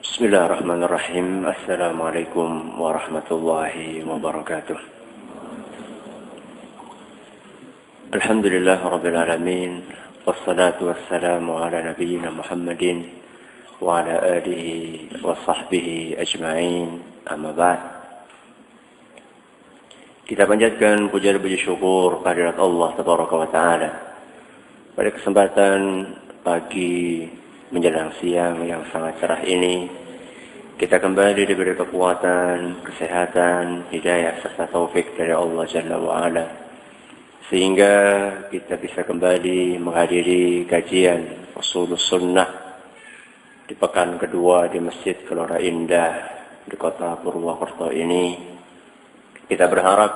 Bismillahirrahmanirrahim. Assalamualaikum warahmatullahi wabarakatuh. Alhamdulillah Rabbil Alamin. Wassalatu wassalamu ala nabiyyina Muhammadin wa ala alihi wa sahbihi ajma'in. Amma ba'd. Kita panjatkan puja dan puji syukur kehadirat Allah Tabaraka wa Ta'ala. Pada kesempatan pagi menjelang siang yang sangat cerah ini, kita kembali diberi kekuatan, kesehatan, hidayah serta taufik dari Allah Jalla wa'ala, sehingga kita bisa kembali menghadiri kajian Ushulus Sunnah di pekan kedua di Masjid Gelora Indah di kota Purwokerto ini. Kita berharap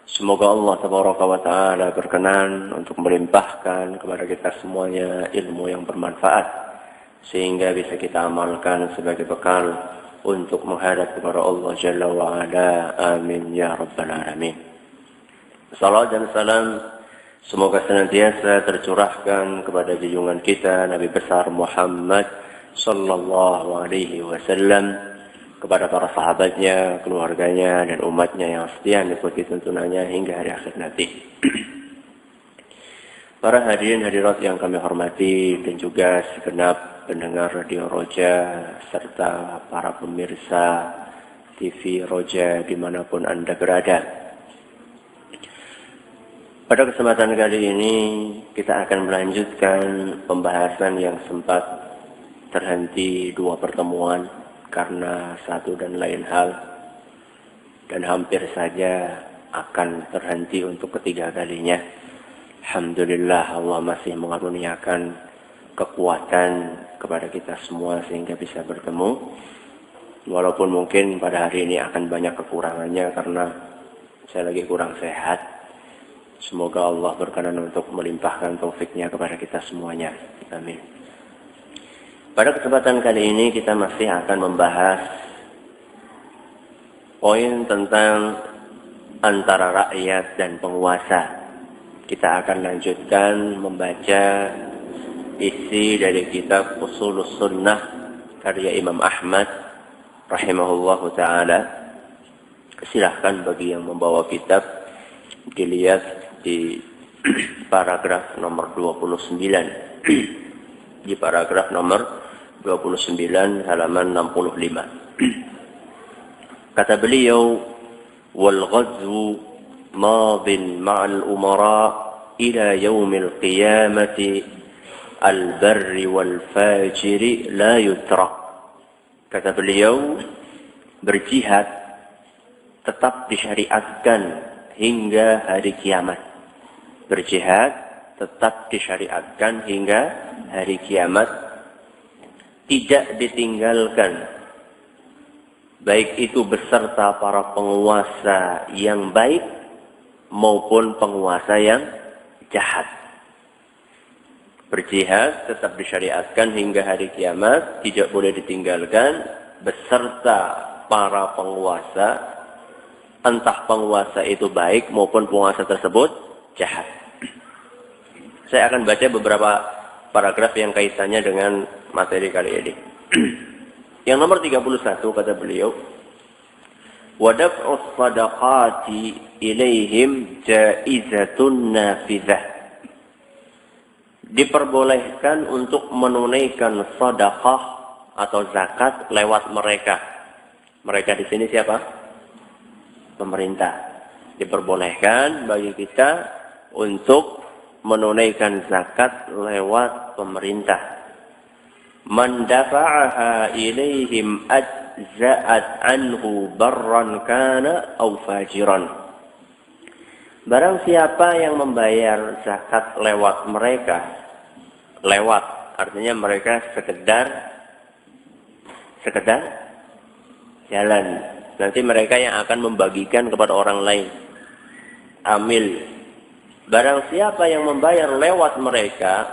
semoga Allah Tabaraka wa Ta'ala berkenan untuk melimpahkan kepada kita semuanya ilmu yang bermanfaat, sehingga bisa kita amalkan sebagai bekal untuk menghadap kepada Allah Jalla wa'ala. Amin ya Rabbal Alamin. Salam dan salam semoga senantiasa tercurahkan kepada junjungan kita Nabi besar Muhammad sallallahu alaihi wasallam, kepada para sahabatnya, keluarganya, dan umatnya yang setia mengikuti tuntunannya hingga hari akhir nanti. Para hadirin hadirat yang kami hormati, dan juga segenap pendengar Radio Roja serta para pemirsa TV Roja dimanapun Anda berada. Pada kesempatan kali ini kita akan melanjutkan pembahasan yang sempat terhenti 2 pertemuan karena satu dan lain hal, dan hampir saja akan terhenti untuk ketiga kalinya. Alhamdulillah, Allah masih mengaruniakan kekuatan kepada kita semua sehingga bisa bertemu, walaupun mungkin pada hari ini akan banyak kekurangannya karena saya lagi kurang sehat. Semoga Allah berkenan untuk melimpahkan taufiknya kepada kita semuanya. Amin. Pada kesempatan kali ini kita masih akan membahas poin tentang antara rakyat dan penguasa. Kita akan lanjutkan membaca isi dari kitab Ushulus Sunnah karya Imam Ahmad rahimahullahu ta'ala. Silahkan bagi yang membawa kitab dilihat di paragraf nomor 29. Di paragraf nomor 29 halaman 65. Kata beliau, wal ghazwu madin ma'al umara ila yaumil qiyamati al-barri wal fajiri la yutrak. Kata beliau, berjihad tetap disyariatkan hingga hari kiamat. Berjihad tetap disyariatkan hingga hari kiamat, tidak ditinggalkan, baik itu beserta para penguasa yang baik maupun penguasa yang jahat. Berjihad tetap disyariatkan hingga hari kiamat, tidak boleh ditinggalkan beserta para penguasa, entah penguasa itu baik maupun penguasa tersebut jahat. Saya akan baca beberapa paragraf yang kaitannya dengan materi kali ini. Yang nomor 31 kata beliau, wadaf'us sadaqati ilaihim jaizatun nafidah. Diperbolehkan untuk menunaikan sedekah atau zakat lewat mereka. Mereka di sini siapa? Pemerintah. Diperbolehkan bagi kita untuk menunaikan zakat lewat pemerintah. Man dafa'aha ilaihim ajza'at anhu barran kana aw fajiran. Barang siapa yang membayar zakat lewat mereka, lewat artinya mereka sekedar jalan. Nanti mereka yang akan membagikan kepada orang lain. Amil. Barang siapa yang membayar lewat mereka,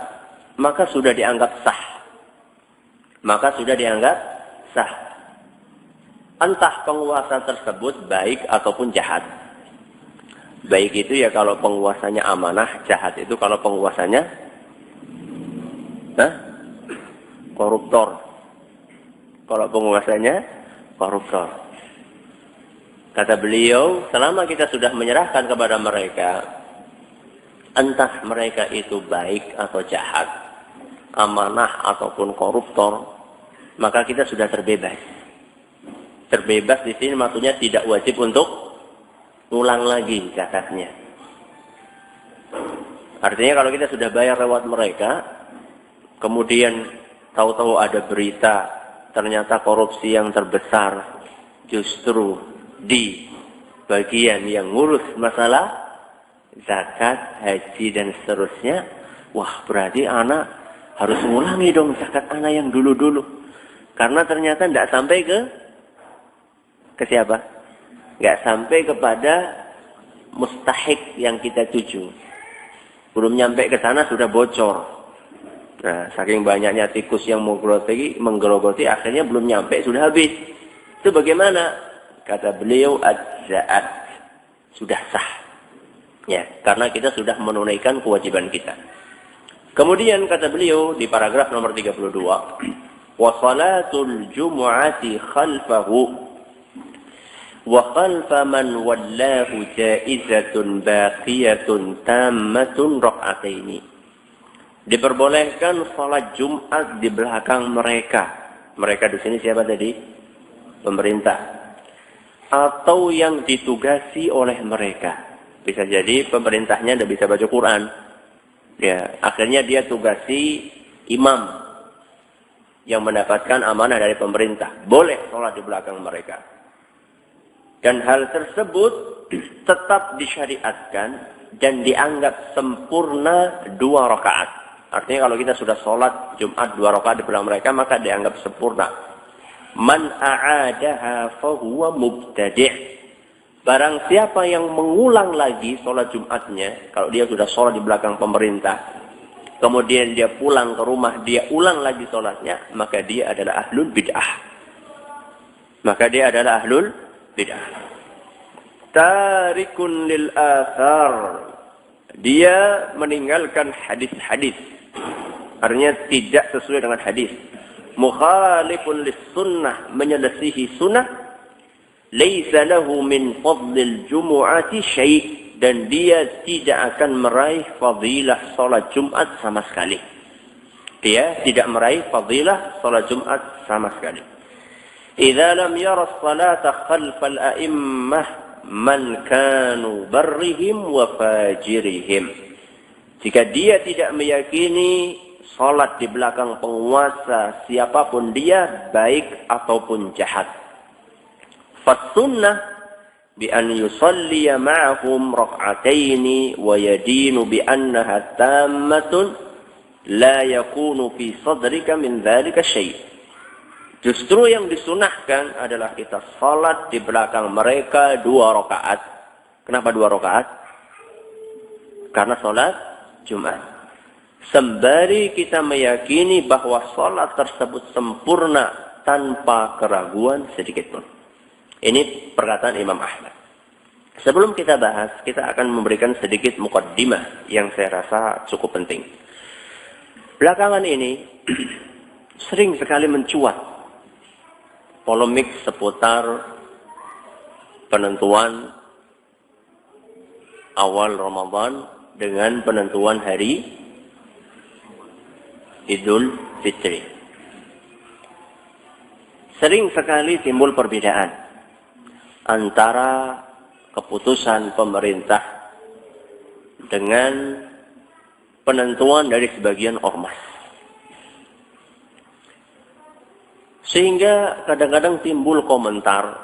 maka sudah dianggap sah. Entah penguasa tersebut baik ataupun jahat. Baik itu ya kalau penguasanya amanah, jahat itu kalau penguasanya koruptor. kalau penguasanya koruptor. Kata beliau, selama kita sudah menyerahkan kepada mereka, entah mereka itu baik atau jahat, amanah ataupun koruptor, maka kita sudah terbebas. Terbebas di sini maksudnya tidak wajib untuk ulang lagi zakatnya. Artinya kalau kita sudah bayar lewat mereka, kemudian tahu-tahu ada berita, ternyata korupsi yang terbesar justru di bagian yang ngurus masalah zakat, haji dan seterusnya. Wah, berarti anak harus mengulangi dong zakat anak yang dulu-dulu. Karena ternyata tidak sampai ke siapa? Nggak sampai kepada mustahik yang kita tuju. Belum nyampe ke sana sudah bocor. Nah, saking banyaknya tikus yang menggerogoti, akhirnya belum nyampe, sudah habis. Itu bagaimana? Kata beliau, az-za'at. Sudah sah. Ya, karena kita sudah menunaikan kewajiban kita. Kemudian kata beliau di paragraf nomor 32, wa salatul jumu'ati khalfahu wa khalfa man wallahu jaizatun baqiyatun tammatun rak'ataini. Diperbolehkan salat Jumat di belakang mereka. Mereka di sini siapa tadi? Pemerintah. Atau yang ditugasi oleh mereka. Bisa jadi pemerintahnya tidak bisa baca Quran. Ya, akhirnya dia tugasi imam yang mendapatkan amanah dari pemerintah. Boleh salat di belakang mereka. Dan hal tersebut tetap disyariatkan dan dianggap sempurna 2 rakaat. Artinya kalau kita sudah sholat Jumat 2 rakaat di belakang mereka, maka dianggap sempurna. Man a'adaha fahuwa mubtadi'. Barang siapa yang mengulang lagi sholat Jumatnya, kalau dia sudah sholat di belakang pemerintah, kemudian dia pulang ke rumah, dia ulang lagi sholatnya, maka dia adalah ahlul bid'ah. Maka dia adalah ahlul bid'ah. Tarikun lil athar. Dia meninggalkan hadis-hadis. Artinya tidak sesuai dengan hadis. Mukhalifun lis sunnah, menyelisihi sunnah. Laisa lahu min fadlil jumu'ati syai', dan dia tidak akan meraih fadilah salat Jumat sama sekali. Dia tidak meraih fadilah salat Jumat sama sekali. Idza lam yara as-salata khalfal a'immah man kanu barrihim wa fajirihim. Jika dia tidak meyakini salat di belakang penguasa siapapun dia, baik ataupun jahat. Fas-sunnah bi an yusalliya ma'ahum rak'ataini wa yadinu bi annaha tammatun la yakunu fi sadrika min dzalika syai'. Justru yang disunahkan adalah kita salat di belakang mereka 2 rakaat. Kenapa 2 rakaat? Karena salat Jumat. Sembari kita meyakini bahwa salat tersebut sempurna tanpa keraguan sedikit pun. Ini perkataan Imam Ahmad. Sebelum kita bahas, kita akan memberikan sedikit muqaddimah yang saya rasa cukup penting. Belakangan ini sering sekali mencuat polemik seputar penentuan awal Ramadan dengan penentuan hari Idul Fitri. Sering sekali timbul perbedaan antara keputusan pemerintah dengan penentuan dari sebagian ormas. Sehingga kadang-kadang timbul komentar,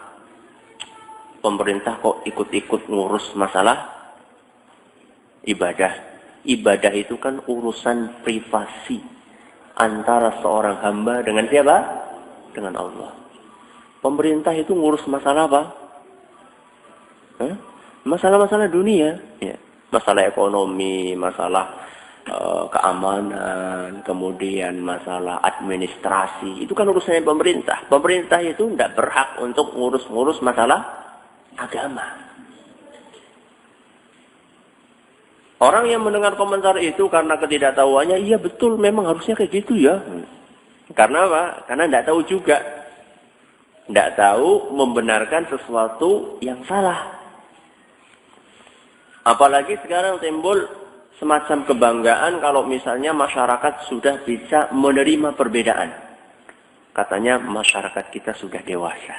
pemerintah kok ikut-ikut ngurus masalah ibadah. Ibadah itu kan urusan privasi antara seorang hamba dengan siapa? Dengan Allah. Pemerintah itu ngurus masalah apa? Masalah-masalah dunia. Ya. Masalah ekonomi, masalah keamanan, kemudian masalah administrasi, itu kan urusannya pemerintah. Pemerintah itu tidak berhak untuk ngurus-ngurus masalah agama. Orang yang mendengar komentar itu karena ketidaktahuannya, iya betul memang harusnya kayak gitu ya. Karena apa? Karena tidak tahu juga Tidak tahu membenarkan sesuatu yang salah. Apalagi sekarang timbul semacam kebanggaan kalau misalnya masyarakat sudah bisa menerima perbedaan. Katanya masyarakat kita sudah dewasa.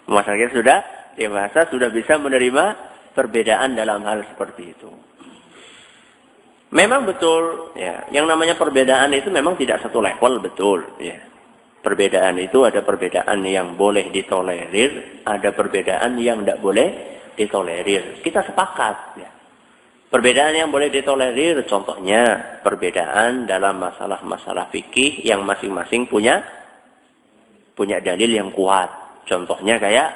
Masyarakat sudah dewasa, sudah bisa menerima perbedaan dalam hal seperti itu. Memang betul, ya. Yang namanya perbedaan itu memang tidak satu level, betul, ya. Perbedaan itu ada perbedaan yang boleh ditolerir, ada perbedaan yang tidak boleh ditolerir. Kita sepakat, ya. Perbedaan yang boleh ditolerir, contohnya perbedaan dalam masalah-masalah fikih yang masing-masing punya dalil yang kuat. Contohnya kayak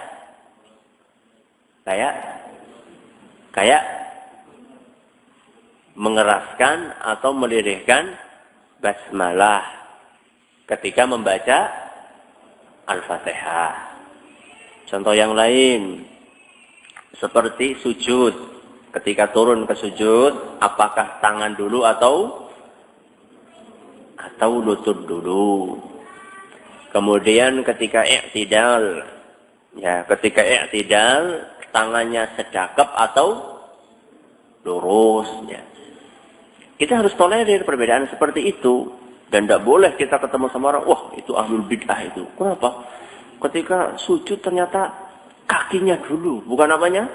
mengeraskan atau melirihkan basmalah ketika membaca Al-Fatihah. Contoh yang lain seperti sujud. Ketika turun ke sujud, apakah tangan dulu atau lutut dulu? Kemudian ketika i'tidal, ya, ketika i'tidal tangannya sedekap atau lurus, ya. Kita harus tolerir perbedaan seperti itu dan tidak boleh kita ketemu sama orang, wah itu ahlul bid'ah itu. Kenapa? Ketika sujud ternyata kakinya dulu, bukan apanya?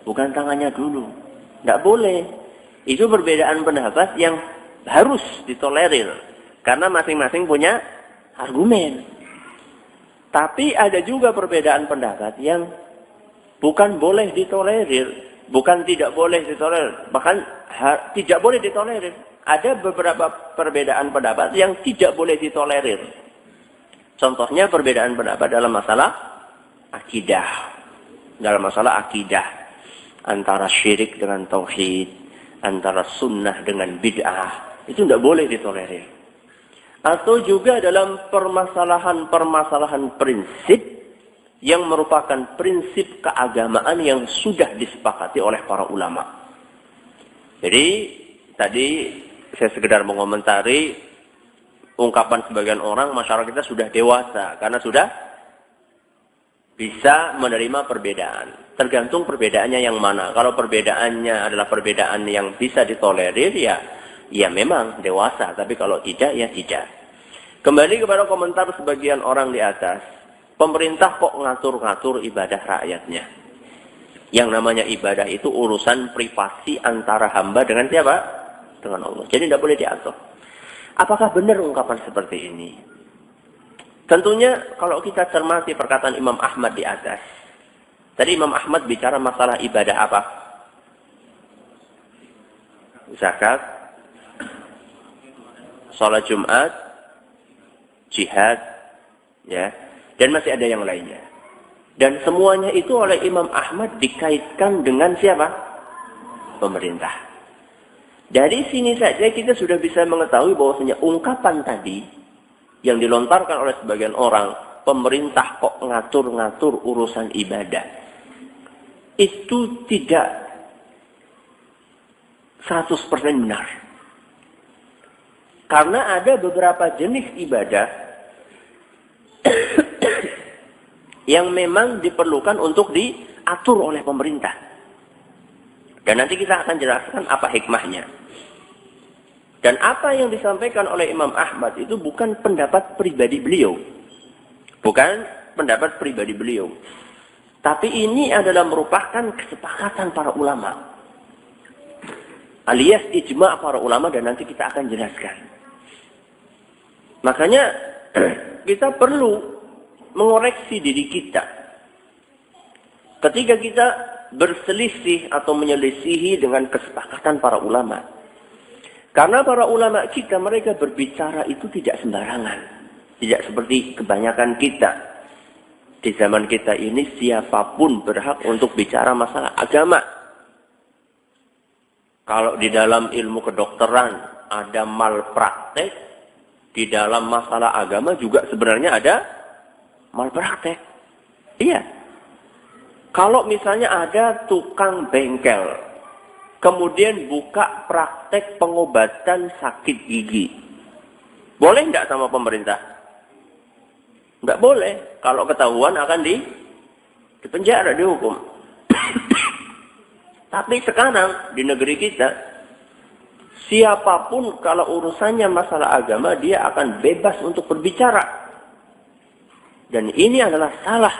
Bukan tangannya dulu. Tidak boleh. Itu perbedaan pendapat yang harus ditolerir karena masing-masing punya argumen. Tapi ada juga perbedaan pendapat yang bukan boleh ditolerir, bukan tidak boleh ditolerir, bahkan tidak boleh ditolerir. Ada beberapa perbedaan pendapat yang tidak boleh ditolerir. Contohnya perbedaan pendapat dalam masalah akidah. Dalam masalah akidah. Antara syirik dengan tauhid. Antara sunnah dengan bid'ah. Itu tidak boleh ditolerir. Atau juga dalam permasalahan-permasalahan prinsip yang merupakan prinsip keagamaan yang sudah disepakati oleh para ulama. Jadi tadi saya sekedar mengomentari ungkapan sebagian orang, masyarakat kita sudah dewasa karena sudah bisa menerima perbedaan. Tergantung perbedaannya yang mana. Kalau perbedaannya adalah perbedaan yang bisa ditolerir, ya memang dewasa. Tapi kalau tidak, ya tidak. Kembali kepada komentar sebagian orang di atas. Pemerintah kok ngatur-ngatur ibadah rakyatnya. Yang namanya ibadah itu urusan privasi antara hamba dengan siapa? Dengan Allah. Jadi tidak boleh diatur. Apakah benar ungkapan seperti ini? Tentunya kalau kita cermati perkataan Imam Ahmad di atas. Tadi Imam Ahmad bicara masalah ibadah apa? Zakat, sholat Jumat, jihad, ya, dan masih ada yang lainnya. Dan semuanya itu oleh Imam Ahmad dikaitkan dengan siapa? Pemerintah. Dari sini saja kita sudah bisa mengetahui bahwasanya ungkapan tadi yang dilontarkan oleh sebagian orang, pemerintah kok ngatur-ngatur urusan ibadah. Itu tidak 100% benar. Karena ada beberapa jenis ibadah yang memang diperlukan untuk diatur oleh pemerintah. Dan nanti kita akan jelaskan apa hikmahnya. Dan apa yang disampaikan oleh Imam Ahmad itu bukan pendapat pribadi beliau. Bukan pendapat pribadi beliau. Tapi ini adalah merupakan kesepakatan para ulama. Alias ijma' para ulama dan nanti kita akan jelaskan. Makanya kita perlu mengoreksi diri kita. Ketika kita berselisih atau menyelisihi dengan kesepakatan para ulama. Karena para ulama kita, mereka berbicara itu tidak sembarangan. Tidak seperti kebanyakan kita. Di zaman kita ini siapapun berhak untuk bicara masalah agama. Kalau di dalam ilmu kedokteran ada malpraktek, di dalam masalah agama juga sebenarnya ada malpraktek. Iya. Kalau misalnya ada tukang bengkel, kemudian buka praktek pengobatan sakit gigi. Boleh enggak sama pemerintah? Nggak boleh. Kalau ketahuan akan dipenjara, dihukum. Tapi sekarang di negeri kita, siapapun kalau urusannya masalah agama, dia akan bebas untuk berbicara. Dan ini adalah salah.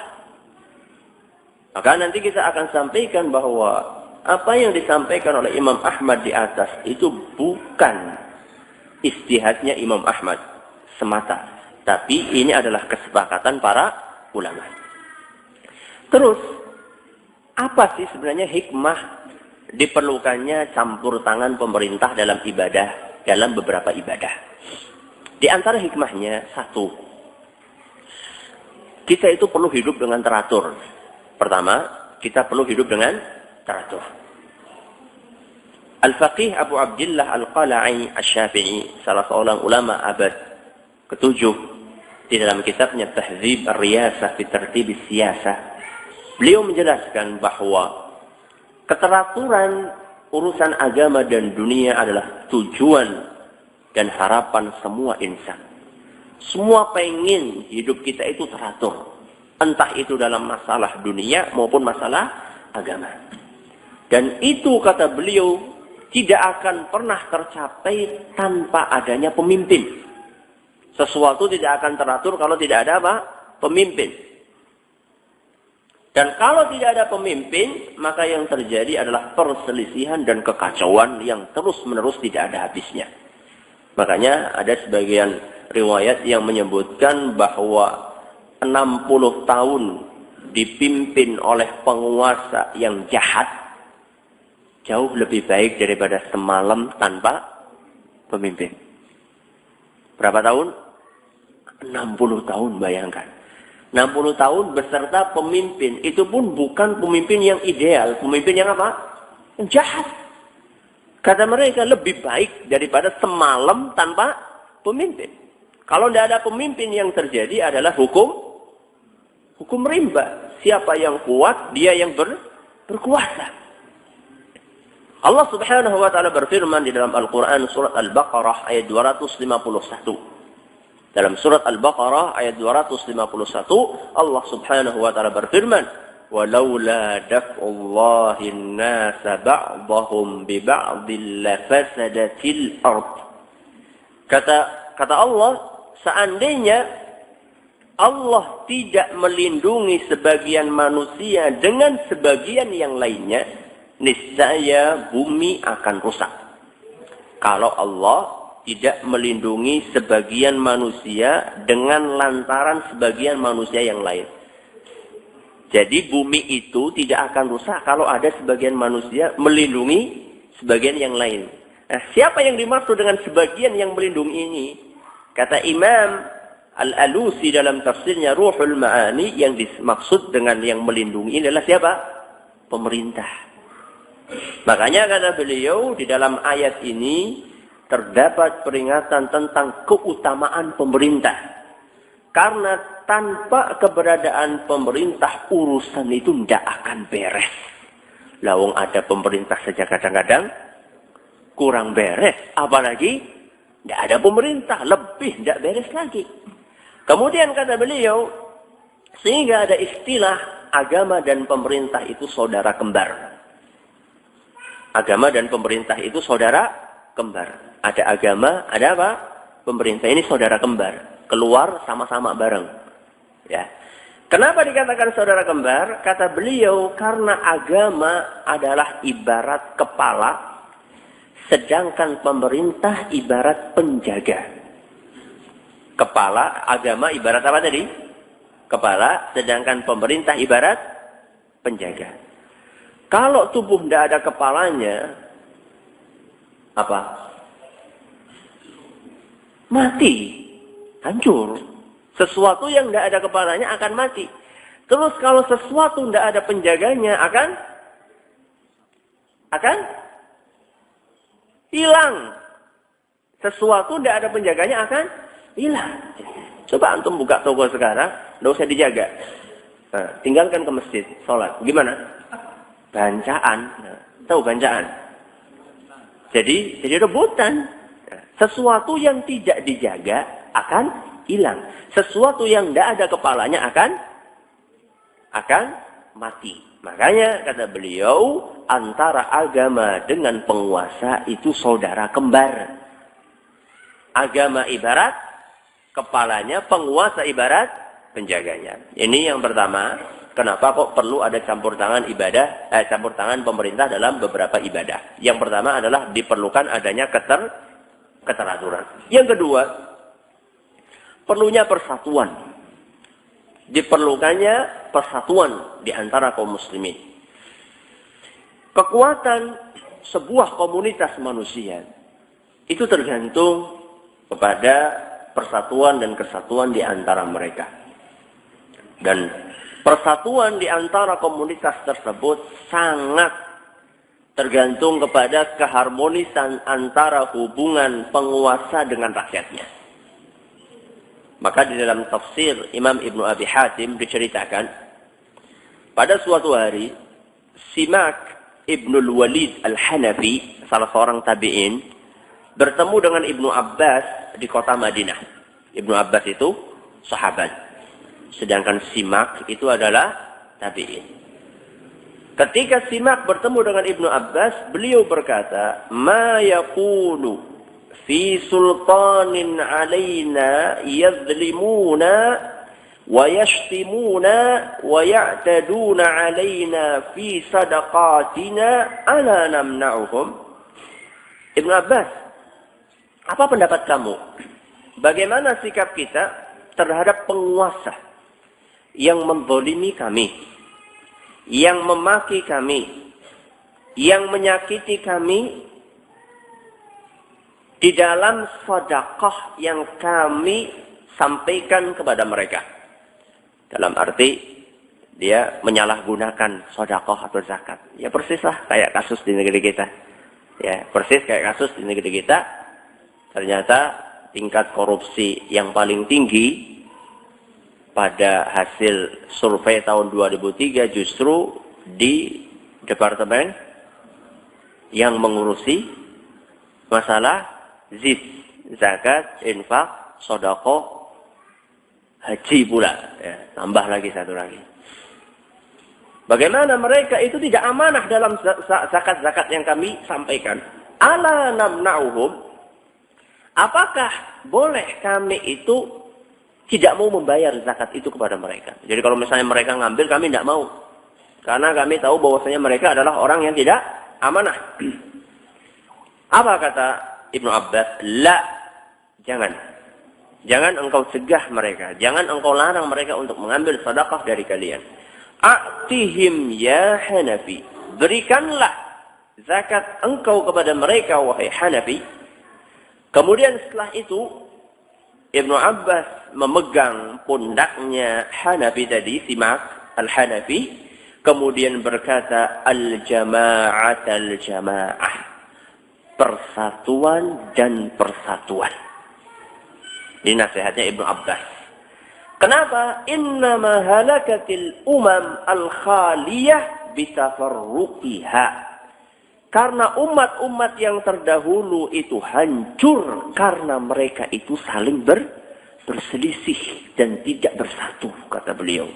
Maka nanti kita akan sampaikan bahwa apa yang disampaikan oleh Imam Ahmad di atas itu bukan ijtihadnya Imam Ahmad semata. Tapi ini adalah kesepakatan para ulama. Terus, apa sih sebenarnya hikmah diperlukannya campur tangan pemerintah dalam ibadah, dalam beberapa ibadah? Di antara hikmahnya, satu, kita itu perlu hidup dengan teratur. Pertama, kita perlu hidup dengan teratur. Al-Faqih Abu Abdillah Al-Qala'i Asy-Syafi'i, salah seorang ulama abad ke-7, di dalam kitabnya Tahdzib Ar-Riyasah fi Tartib As-Siyasah, beliau menjelaskan bahwa keteraturan urusan agama dan dunia adalah tujuan dan harapan semua insan. Semua pengen hidup kita itu teratur. Entah itu dalam masalah dunia maupun masalah agama. Dan itu kata beliau tidak akan pernah tercapai tanpa adanya pemimpin. Sesuatu tidak akan teratur kalau tidak ada apa? Pemimpin. Dan kalau tidak ada pemimpin, maka yang terjadi adalah perselisihan dan kekacauan yang terus-menerus tidak ada habisnya. Makanya ada sebagian riwayat yang menyebutkan bahwa 60 tahun dipimpin oleh penguasa yang jahat jauh lebih baik daripada semalam tanpa pemimpin. Berapa tahun? 60 tahun, bayangkan. 60 tahun beserta pemimpin. Itu pun bukan pemimpin yang ideal. Pemimpin yang apa? Yang jahat. Kata mereka lebih baik daripada semalam tanpa pemimpin. Kalau tidak ada pemimpin, yang terjadi adalah hukum rimba. Siapa yang kuat, dia yang berkuasa. Allah Subhanahu wa taala berfirman di dalam Al-Qur'an surat Al-Baqarah ayat 251. Dalam surat Al-Baqarah ayat 251, Allah Subhanahu wa taala berfirman, "Walaula daf'ullahi an-nasa ba'dahum bi ba'dil lafasadatil ard." Kata Allah, seandainya Allah tidak melindungi sebagian manusia dengan sebagian yang lainnya, niscaya bumi akan rusak. Kalau Allah tidak melindungi sebagian manusia dengan lantaran sebagian manusia yang lain. Jadi bumi itu tidak akan rusak kalau ada sebagian manusia melindungi sebagian yang lain. Nah, siapa yang dimaksud dengan sebagian yang melindungi ini? Kata Imam Al-Alusi dalam tafsirnya Ruhul Ma'ani, yang dimaksud dengan yang melindungi ini adalah siapa? Pemerintah. Makanya kata beliau di dalam ayat ini terdapat peringatan tentang keutamaan pemerintah. Karena tanpa keberadaan pemerintah, urusan itu tidak akan beres. Lawang ada pemerintah saja kadang-kadang kurang beres. Apalagi tidak ada pemerintah, lebih tidak beres lagi. Kemudian kata beliau, sehingga ada istilah agama dan pemerintah itu saudara kembar. Agama dan pemerintah itu saudara kembar. Ada agama, ada apa? Pemerintah. Ini saudara kembar. Keluar sama-sama bareng. Ya. Kenapa dikatakan saudara kembar? Kata beliau, karena agama adalah ibarat kepala, sedangkan pemerintah ibarat penjaga. Kepala, agama ibarat apa tadi? Kepala, sedangkan pemerintah ibarat penjaga. Kalau tubuh tidak ada kepalanya, apa? Mati, hancur. Sesuatu yang tidak ada kepalanya akan mati. Terus kalau sesuatu tidak ada penjaganya akan hilang. Sesuatu tidak ada penjaganya akan hilang. Coba antum buka toko sekarang, tidak usah dijaga. Nah, tinggalkan ke masjid, sholat. Gimana? Bancaan. Nah, tahu bancaan? Jadi rebutan. Sesuatu yang tidak dijaga akan hilang. Sesuatu yang tidak ada kepalanya akan mati. Makanya kata beliau, antara agama dengan penguasa itu saudara kembar. Agama ibarat kepalanya, penguasa ibarat penjaganya. Ini yang pertama, kenapa kok perlu ada campur tangan campur tangan pemerintah dalam beberapa ibadah. Yang pertama adalah diperlukan adanya keteraturan. Yang kedua, perlunya persatuan. Diperlukannya persatuan di antara kaum muslimin. Kekuatan sebuah komunitas manusia itu tergantung kepada persatuan dan kesatuan di antara mereka. Dan persatuan di antara komunitas tersebut sangat tergantung kepada keharmonisan antara hubungan penguasa dengan rakyatnya. Maka di dalam tafsir Imam Ibnu Abi Hatim diceritakan, pada suatu hari, Simak Ibnul Walid Al-Hanafi, salah seorang tabi'in, bertemu dengan Ibnu Abbas di kota Madinah. Ibnu Abbas itu sahabat. Sedangkan Simak itu adalah tabi'in. Ketika Simak bertemu dengan Ibnu Abbas, beliau berkata, "Ma yaqulu fi sultanin alaina yadhlimuna wa yashtimuna wa ya'taduna alaina fi sadaqatina ala namna'uhum." Ibnu Abbas, apa pendapat kamu? Bagaimana sikap kita terhadap penguasa yang menzalimi kami, yang memaki kami, yang menyakiti kami di dalam sedekah yang kami sampaikan kepada mereka? Dalam arti dia menyalahgunakan sedekah atau zakat. Ya persislah kayak kasus di negeri kita. Ya, persis kayak kasus di negeri kita. Ternyata tingkat korupsi yang paling tinggi pada hasil survei tahun 2003 justru di departemen yang mengurusi masalah zakat, infak, sedekah, haji pula. Ya, tambah lagi satu lagi. Bagaimana mereka itu tidak amanah dalam zakat-zakat yang kami sampaikan. Ala namna'uhum. Apakah boleh kami itu tidak mau membayar zakat itu kepada mereka? Jadi kalau misalnya mereka ngambil, kami tidak mau. Karena kami tahu bahwasanya mereka adalah orang yang tidak amanah. Apa kata Ibnu Abbas? La, jangan. Jangan engkau cegah mereka. Jangan engkau larang mereka untuk mengambil sedekah dari kalian. A'tihim ya Hanafi. Berikanlah zakat engkau kepada mereka, wahai Hanafi. Kemudian setelah itu, Ibnu Abbas memegang pundaknya Hanafi tadi, Simak Al-Hanafi. Kemudian berkata, Al-jama'at al-jama'ah. Persatuan dan persatuan. Ini nasihatnya Ibnu Abbas. Kenapa? Innama halakatil umam al-khaliyah bitafarruqiha. Karena umat-umat yang terdahulu itu hancur karena mereka itu saling berselisih dan tidak bersatu, kata beliau.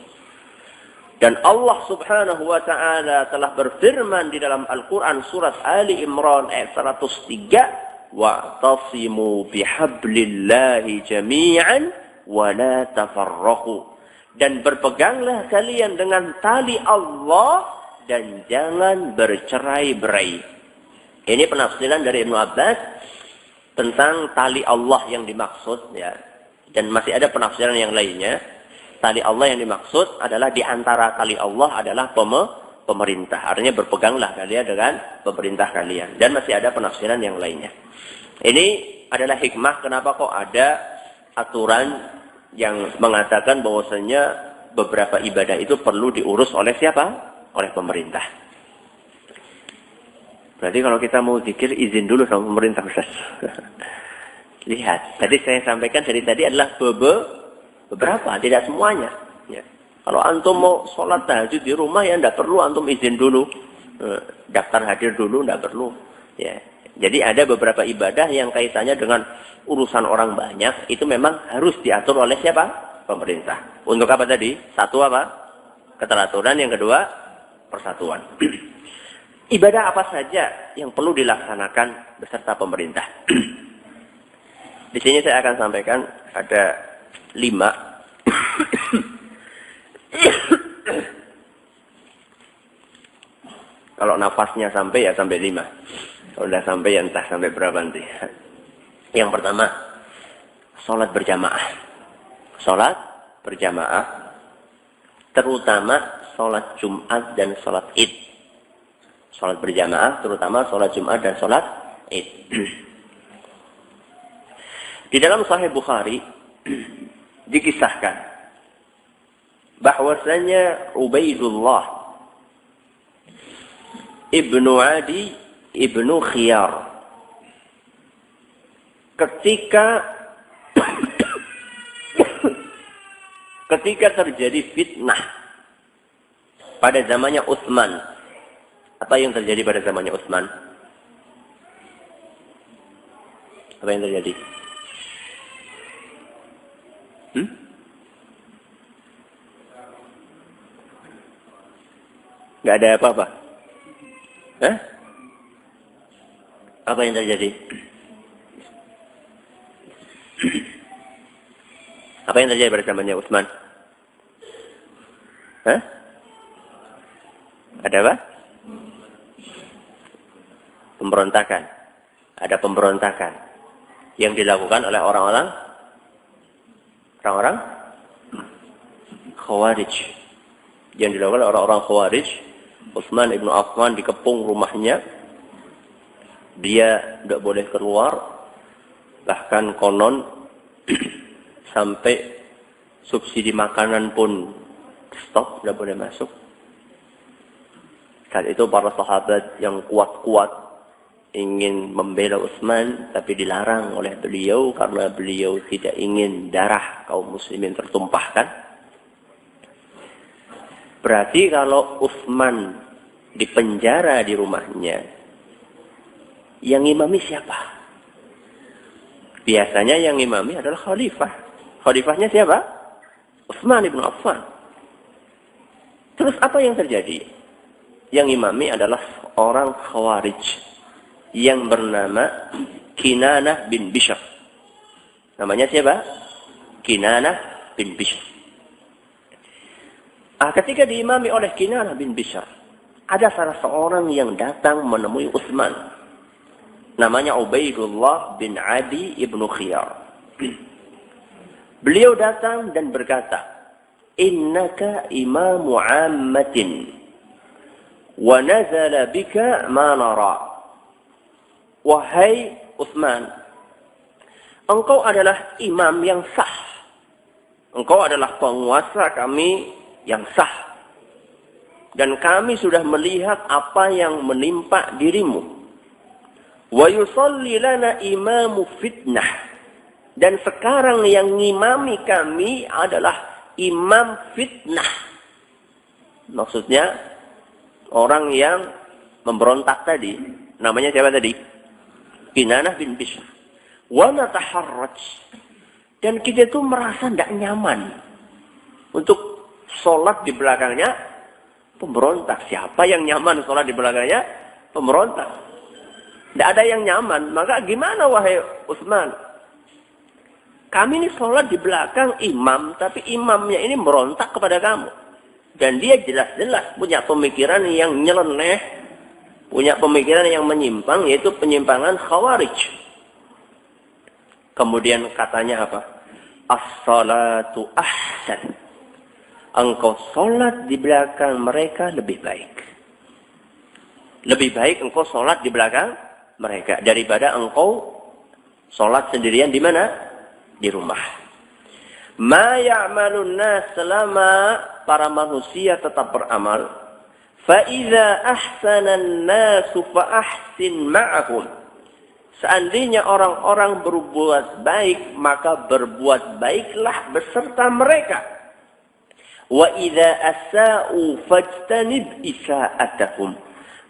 Dan Allah Subhanahu wa taala telah berfirman di dalam Al-Qur'an surat Ali Imran ayat 103, "Wa'tasimu bihablillahi jami'an wa la tafarraqu." Dan berpeganglah kalian dengan tali Allah dan jangan bercerai-berai. Ini penafsiran dari Ibnu Abbas tentang tali Allah yang dimaksud, ya. Dan masih ada penafsiran yang lainnya. Tali Allah yang dimaksud adalah di antara tali Allah adalah pemerintah. Artinya berpeganglah kalian dengan pemerintah kalian. Dan masih ada penafsiran yang lainnya. Ini adalah hikmah kenapa kok ada aturan yang mengatakan bahwasanya beberapa ibadah itu perlu diurus oleh siapa? Oleh pemerintah. Berarti kalau kita mau zikir izin dulu sama pemerintah, Ustaz. Lihat, tadi saya sampaikan dari tadi adalah beberapa, tidak semuanya. Ya. Kalau antum mau sholat tahajud di rumah, ya tidak perlu antum izin dulu. Daftar hadir dulu, tidak perlu. Ya. Jadi ada beberapa ibadah yang kaitannya dengan urusan orang banyak, itu memang harus diatur oleh siapa? Pemerintah. Untuk apa tadi? Satu apa? Keteraturan. Yang kedua, persatuan. Ibadah apa saja yang perlu dilaksanakan beserta pemerintah? Di sini saya akan sampaikan ada 5. Kalau nafasnya sampai ya sampai 5. Kalau sudah sampai ya entah sampai berapa nanti. Yang pertama, sholat berjamaah. Sholat berjamaah, terutama sholat Jumat dan sholat Id. Sholat berjamaah, terutama sholat Jumat dan sholat Id. Di dalam Sahih Bukhari dikisahkan bahwasanya Ubaidullah ibnu Adi ibnu Khiyar ketika terjadi fitnah pada zamannya Utsman. Apa yang terjadi pada zamannya Utsman? Apa yang terjadi? Nggak ada apa-apa. Apa yang terjadi? Apa yang terjadi pada zamannya Utsman? Ada apa? Pemberontakan. Ada pemberontakan yang dilakukan oleh orang-orang Khawarij. Yang dilakukan oleh orang-orang Khawarij. Utsman ibnu Affan dikepung rumahnya. Dia tidak boleh keluar. Bahkan konon sampai subsidi makanan pun stop, tidak boleh masuk. Saat itu para sahabat yang kuat-kuat ingin membela Utsman, tapi dilarang oleh beliau karena beliau tidak ingin darah kaum muslimin tertumpahkan. Berarti kalau Utsman dipenjara di rumahnya, yang imami siapa? Biasanya yang imami adalah khalifah. Khalifahnya siapa? Utsman ibn Affan. Terus apa yang terjadi? Yang imami adalah orang Khawarij yang bernama Kinanah bin Bishr. Namanya siapa? Kinanah bin Bishr. Ketika diimami oleh Kinanah bin Bishr, ada salah seorang yang datang menemui Utsman. Namanya Ubaidullah bin Adi ibnu Khiyar. Beliau datang dan berkata, "Innaka imamu ammatin, wa nazala bika ma nara." Wahai Utsman, engkau adalah imam yang sah. Engkau adalah penguasa kami yang sah. Dan kami sudah melihat apa yang menimpa dirimu. Wa yusalli lana imamu fitnah. Dan sekarang yang ngimami kami adalah imam fitnah. Maksudnya orang yang memberontak tadi. Namanya siapa tadi? Kinanah bin Bishr. Wa nataharraj. Dan kita itu merasa tidak nyaman untuk sholat di belakangnya pemberontak. Siapa yang nyaman sholat di belakangnya pemberontak? Tidak ada yang nyaman. Maka gimana wahai Utsman? Kami ini sholat di belakang imam, tapi imamnya ini merontak kepada kamu. Dan dia jelas-jelas punya pemikiran yang nyeleneh, punya pemikiran yang menyimpang, yaitu penyimpangan Khawarij. Kemudian katanya apa? As-salatu ahsan. Engkau sholat di belakang mereka lebih baik. Lebih baik engkau sholat di belakang mereka daripada engkau sholat sendirian di mana? Di rumah. Ma ya'malun nas, selama para manusia tetap beramal. Fa'idha ahsanan nasu fa'ahsin ma'ahum. Seandainya orang-orang berbuat baik, maka berbuat baiklah beserta mereka. Wa idza asa'u fajtanib isa'atahum.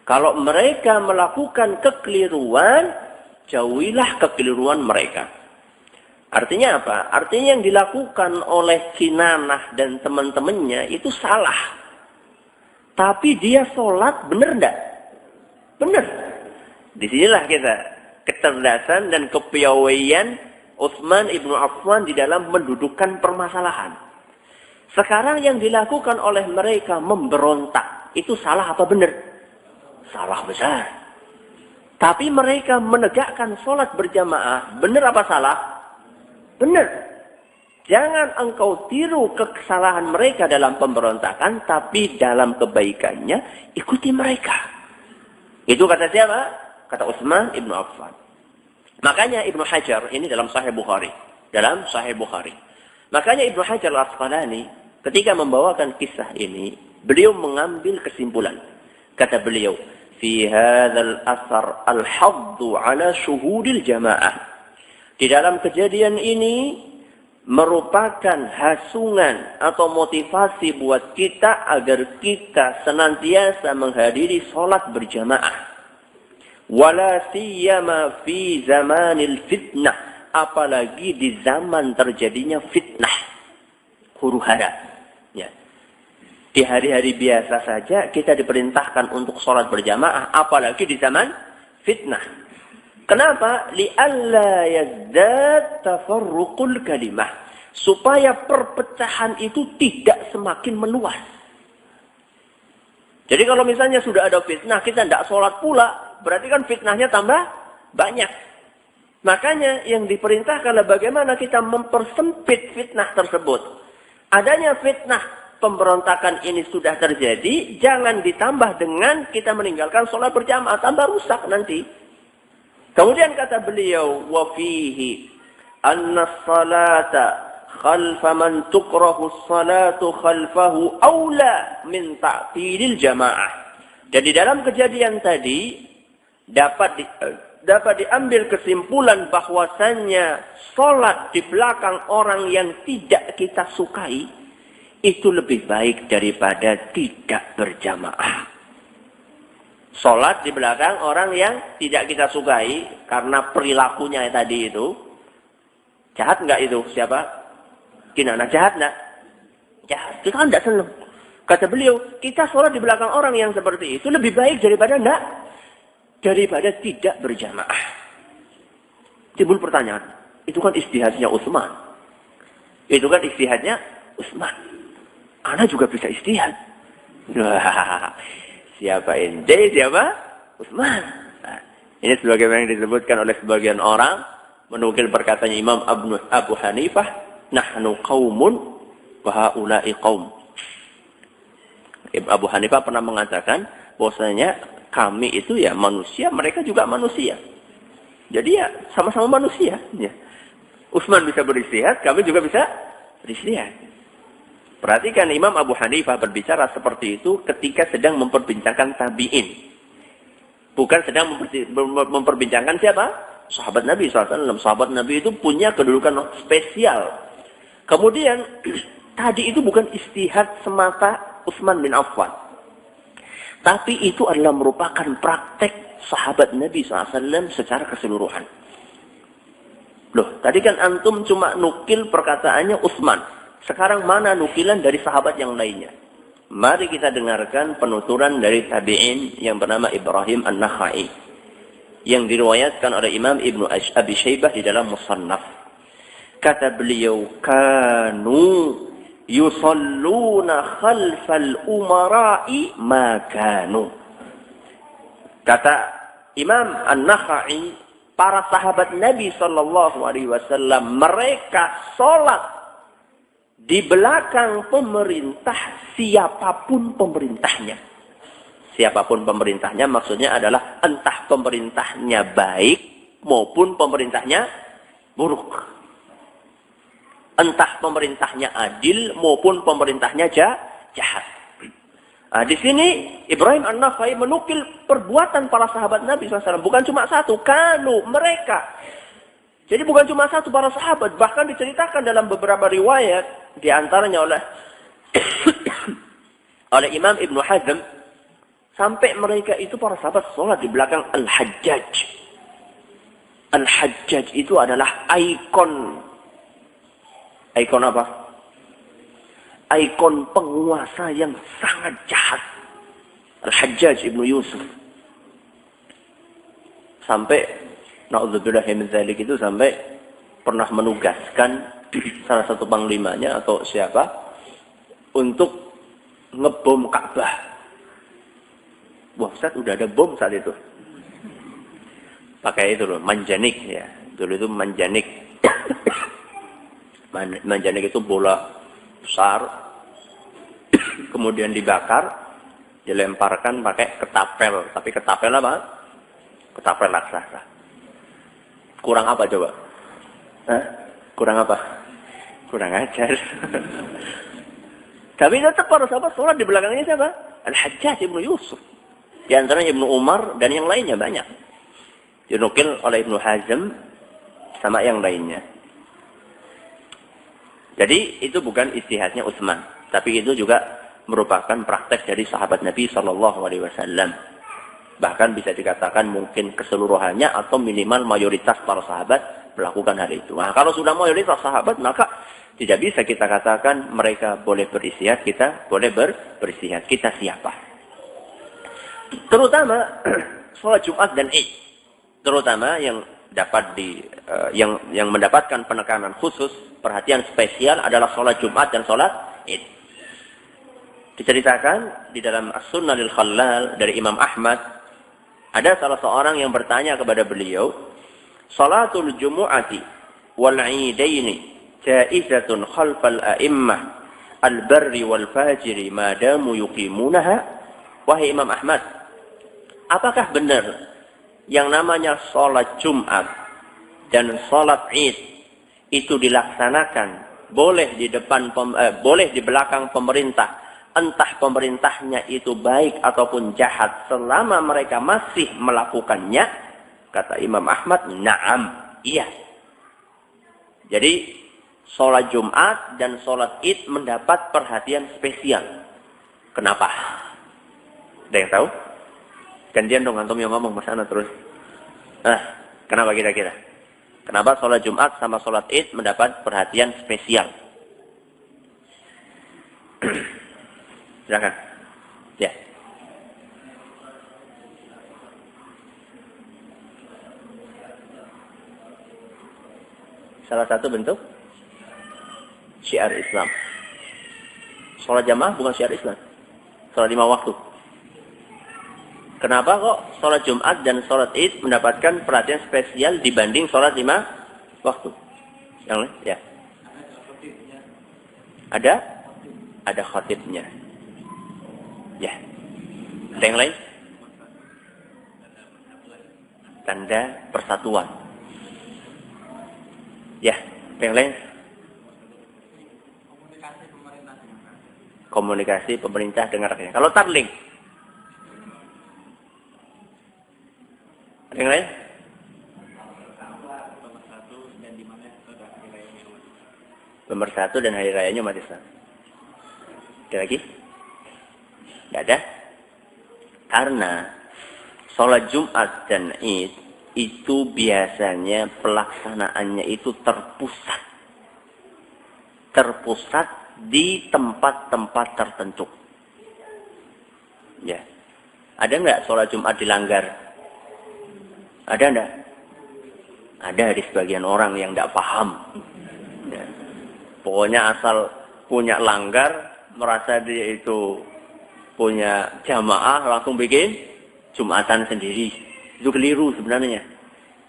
Kalau mereka melakukan kekeliruan, jauhilah kekeliruan mereka. Artinya apa? Artinya yang dilakukan oleh Kinanah dan teman-temannya itu salah. Tapi dia sholat, benar enggak? Benar. Disinilah kita kecerdasan dan kepiawaian Utsman ibnu Affan di dalam mendudukkan permasalahan. Sekarang yang dilakukan oleh mereka memberontak, itu salah apa benar? Salah besar. Tapi mereka menegakkan sholat berjamaah. Benar apa salah? Benar. Jangan engkau tiru kesalahan mereka dalam pemberontakan. Tapi dalam kebaikannya, ikuti mereka. Itu kata siapa? Kata Utsman ibnu Affan. Makanya Ibnu Hajar, ini dalam Sahih Bukhari. Dalam Sahih Bukhari. Makanya Ibnu Hajar al-Asqalani, ketika membawakan kisah ini, beliau mengambil kesimpulan. Kata beliau, fi hadzal athar al-haddu ala syuhudil jamaah. Di dalam kejadian ini merupakan hasungan atau motivasi buat kita agar kita senantiasa menghadiri salat berjamaah. Wala siyama fi zamanil fitnah, apalagi di zaman terjadinya fitnah, huru-hara. Ya. Di hari-hari biasa saja kita diperintahkan untuk sholat berjamaah, apalagi di zaman fitnah. Kenapa? Li'alla yazdad tafarruqul kalimah. Supaya perpecahan itu tidak semakin meluas. Jadi kalau misalnya sudah ada fitnah, kita tidak sholat pula, berarti kan fitnahnya tambah banyak. Makanya yang diperintahkan adalah bagaimana kita mempersempit fitnah tersebut. Adanya fitnah pemberontakan ini sudah terjadi, jangan ditambah dengan kita meninggalkan sholat berjamaah, tambah rusak nanti. Kemudian kata beliau, wa fihi anna salata khalfa man tukrahu salatu khalfahu aula min ta'tilil jamaah. Dan di dalam kejadian tadi dapat diambil kesimpulan bahwasannya sholat di belakang orang yang tidak kita sukai itu lebih baik daripada tidak berjamaah. Sholat di belakang orang yang tidak kita sukai karena perilakunya tadi itu. Jahat enggak itu? Siapa? Kinanah jahat enggak? Jahat. Kita kan enggak senang. Kata beliau, kita sholat di belakang orang yang seperti itu lebih baik daripada enggak? Daripada tidak berjamaah. Timbul pertanyaan. Itu kan ijtihadnya Utsman. Itu kan ijtihadnya Utsman. Ana juga bisa ijtihad. Siapa ente? Siapa? Utsman. Nah, ini sebagaimana yang disebutkan oleh sebagian orang menukil perkataan Imam Abu Hanifah, nahnu qaumun wa haula'i qaum. Abu Hanifah pernah mengatakan bahwasanya kami itu ya manusia, mereka juga manusia. Jadi ya sama-sama manusia. Ya. Utsman bisa beristihad, kami juga bisa beristihad. Perhatikan Imam Abu Hanifah berbicara seperti itu ketika sedang memperbincangkan tabi'in. Bukan sedang memperbincangkan siapa? Sahabat Nabi SAW. Sahabat Nabi itu punya kedudukan spesial. Kemudian tadi itu bukan istihad semata Utsman bin Affan. Tapi itu adalah merupakan praktek sahabat Nabi SAW secara keseluruhan. Loh, tadi kan antum cuma nukil perkataannya Utsman. Sekarang mana nukilan dari sahabat yang lainnya? Mari kita dengarkan penuturan dari tabi'in yang bernama Ibrahim An-Nakhai. Yang diriwayatkan oleh Imam Ibnu Abi Syaibah di dalam Musannaf. Kata beliau, kanu yusalluna khalfal umara'i ma kanu. Kata Imam An-Nakhai, para sahabat Nabi SAW, mereka sholat di belakang pemerintah siapapun pemerintahnya. Siapapun pemerintahnya maksudnya adalah entah pemerintahnya baik maupun pemerintahnya buruk. Entah pemerintahnya adil maupun pemerintahnya jahat. Nah, di sini Ibrahim An-Nakhai menukil perbuatan para sahabat Nabi SAW. Bukan cuma satu, kanu, mereka. Jadi bukan cuma satu para sahabat, bahkan diceritakan dalam beberapa riwayat, di antaranya oleh Imam Ibnu Hazm, Sampai mereka itu para sahabat sholat di belakang Al-Hajjaj. Al-Hajjaj itu adalah ikon. Ikon apa? Ikon penguasa yang sangat jahat. Al-Hajjaj ibnu Yusuf. Sampai, na'udzubillah min dzalik itu sampai pernah menugaskan salah satu panglimanya atau siapa untuk ngebom Ka'bah. Wah, Ustaz, udah ada bom saat itu. Pakai itu loh, manjanik ya. Dulu itu manjanik. Manjanik itu bola besar. Kemudian dibakar, dilemparkan pakai ketapel. Tapi ketapel apa? Ketapel raksasa. Kurang apa coba? Hah? Kurang apa? Kurang ajar. Tapi tetap para sahabat sholat di belakangnya siapa? Al-Hajjaj ibnu Yusuf. Di antaranya Ibnu Umar dan yang lainnya banyak. Dinukil oleh Ibnu Hazm sama yang lainnya. Jadi itu bukan ijtihadnya Utsman, tapi itu juga merupakan praktek dari sahabat Nabi Shallallahu Alaihi Wasallam. Bahkan bisa dikatakan mungkin keseluruhannya atau minimal mayoritas para sahabat melakukan hal itu. Nah, kalau sudah mayoritas sahabat, maka tidak bisa kita katakan mereka boleh beristihad, kita boleh beristihad. Kita siapa? Terutama sholat Jumat dan Id. Terutama yang dapat yang mendapatkan penekanan khusus, perhatian spesial adalah sholat Jumat dan sholat Id. Diceritakan di dalam As-Sunnah lil Khallal dari Imam Ahmad, ada salah seorang yang bertanya kepada beliau, "Salatul Jumu'ati wal 'Idaini jaizatun khalfal a'immah al-barri wal fajiri ma damu yuqimunaha?" Wahai Imam Ahmad, apakah benar yang namanya sholat Jumat dan sholat Id itu dilaksanakan boleh di depan boleh di belakang pemerintah, entah pemerintahnya itu baik ataupun jahat, selama mereka masih melakukannya? Kata Imam Ahmad, na'am, iya. Jadi sholat Jumat dan sholat Id mendapat perhatian spesial. Kenapa? Ada yang tahu? Gantian dong antum yang ngomong, Mas Ana terus. Kenapa kira-kira? Kenapa sholat Jumat sama sholat Id mendapat perhatian spesial? Silakan. Ya. Salah satu bentuk syiar Islam. Sholat jamaah bukan syiar Islam. Sholat 5 waktu. Kenapa kok sholat Jumat dan sholat Id mendapatkan perhatian spesial dibanding sholat 5 waktu? Yang lain? Ya. Ada khatibnya. Ya. Ada yang lain? Tanda persatuan. Ya. Ada yang lain? Komunikasi pemerintah dengan rakyat. Kalau tarling? Yang lain? Pemersatu dan hari rayanya umat Islam. Ada lagi? Tidak ada? Karena sholat Jumat dan Id itu biasanya pelaksanaannya itu terpusat. Terpusat di tempat-tempat tertentu. Ya. Ada nggak sholat Jumat dilanggar? Ada enggak? Ada di sebagian orang yang enggak paham. Ya. Pokoknya asal punya langgar, merasa dia itu punya jamaah, langsung bikin Jumatan sendiri. Itu keliru sebenarnya.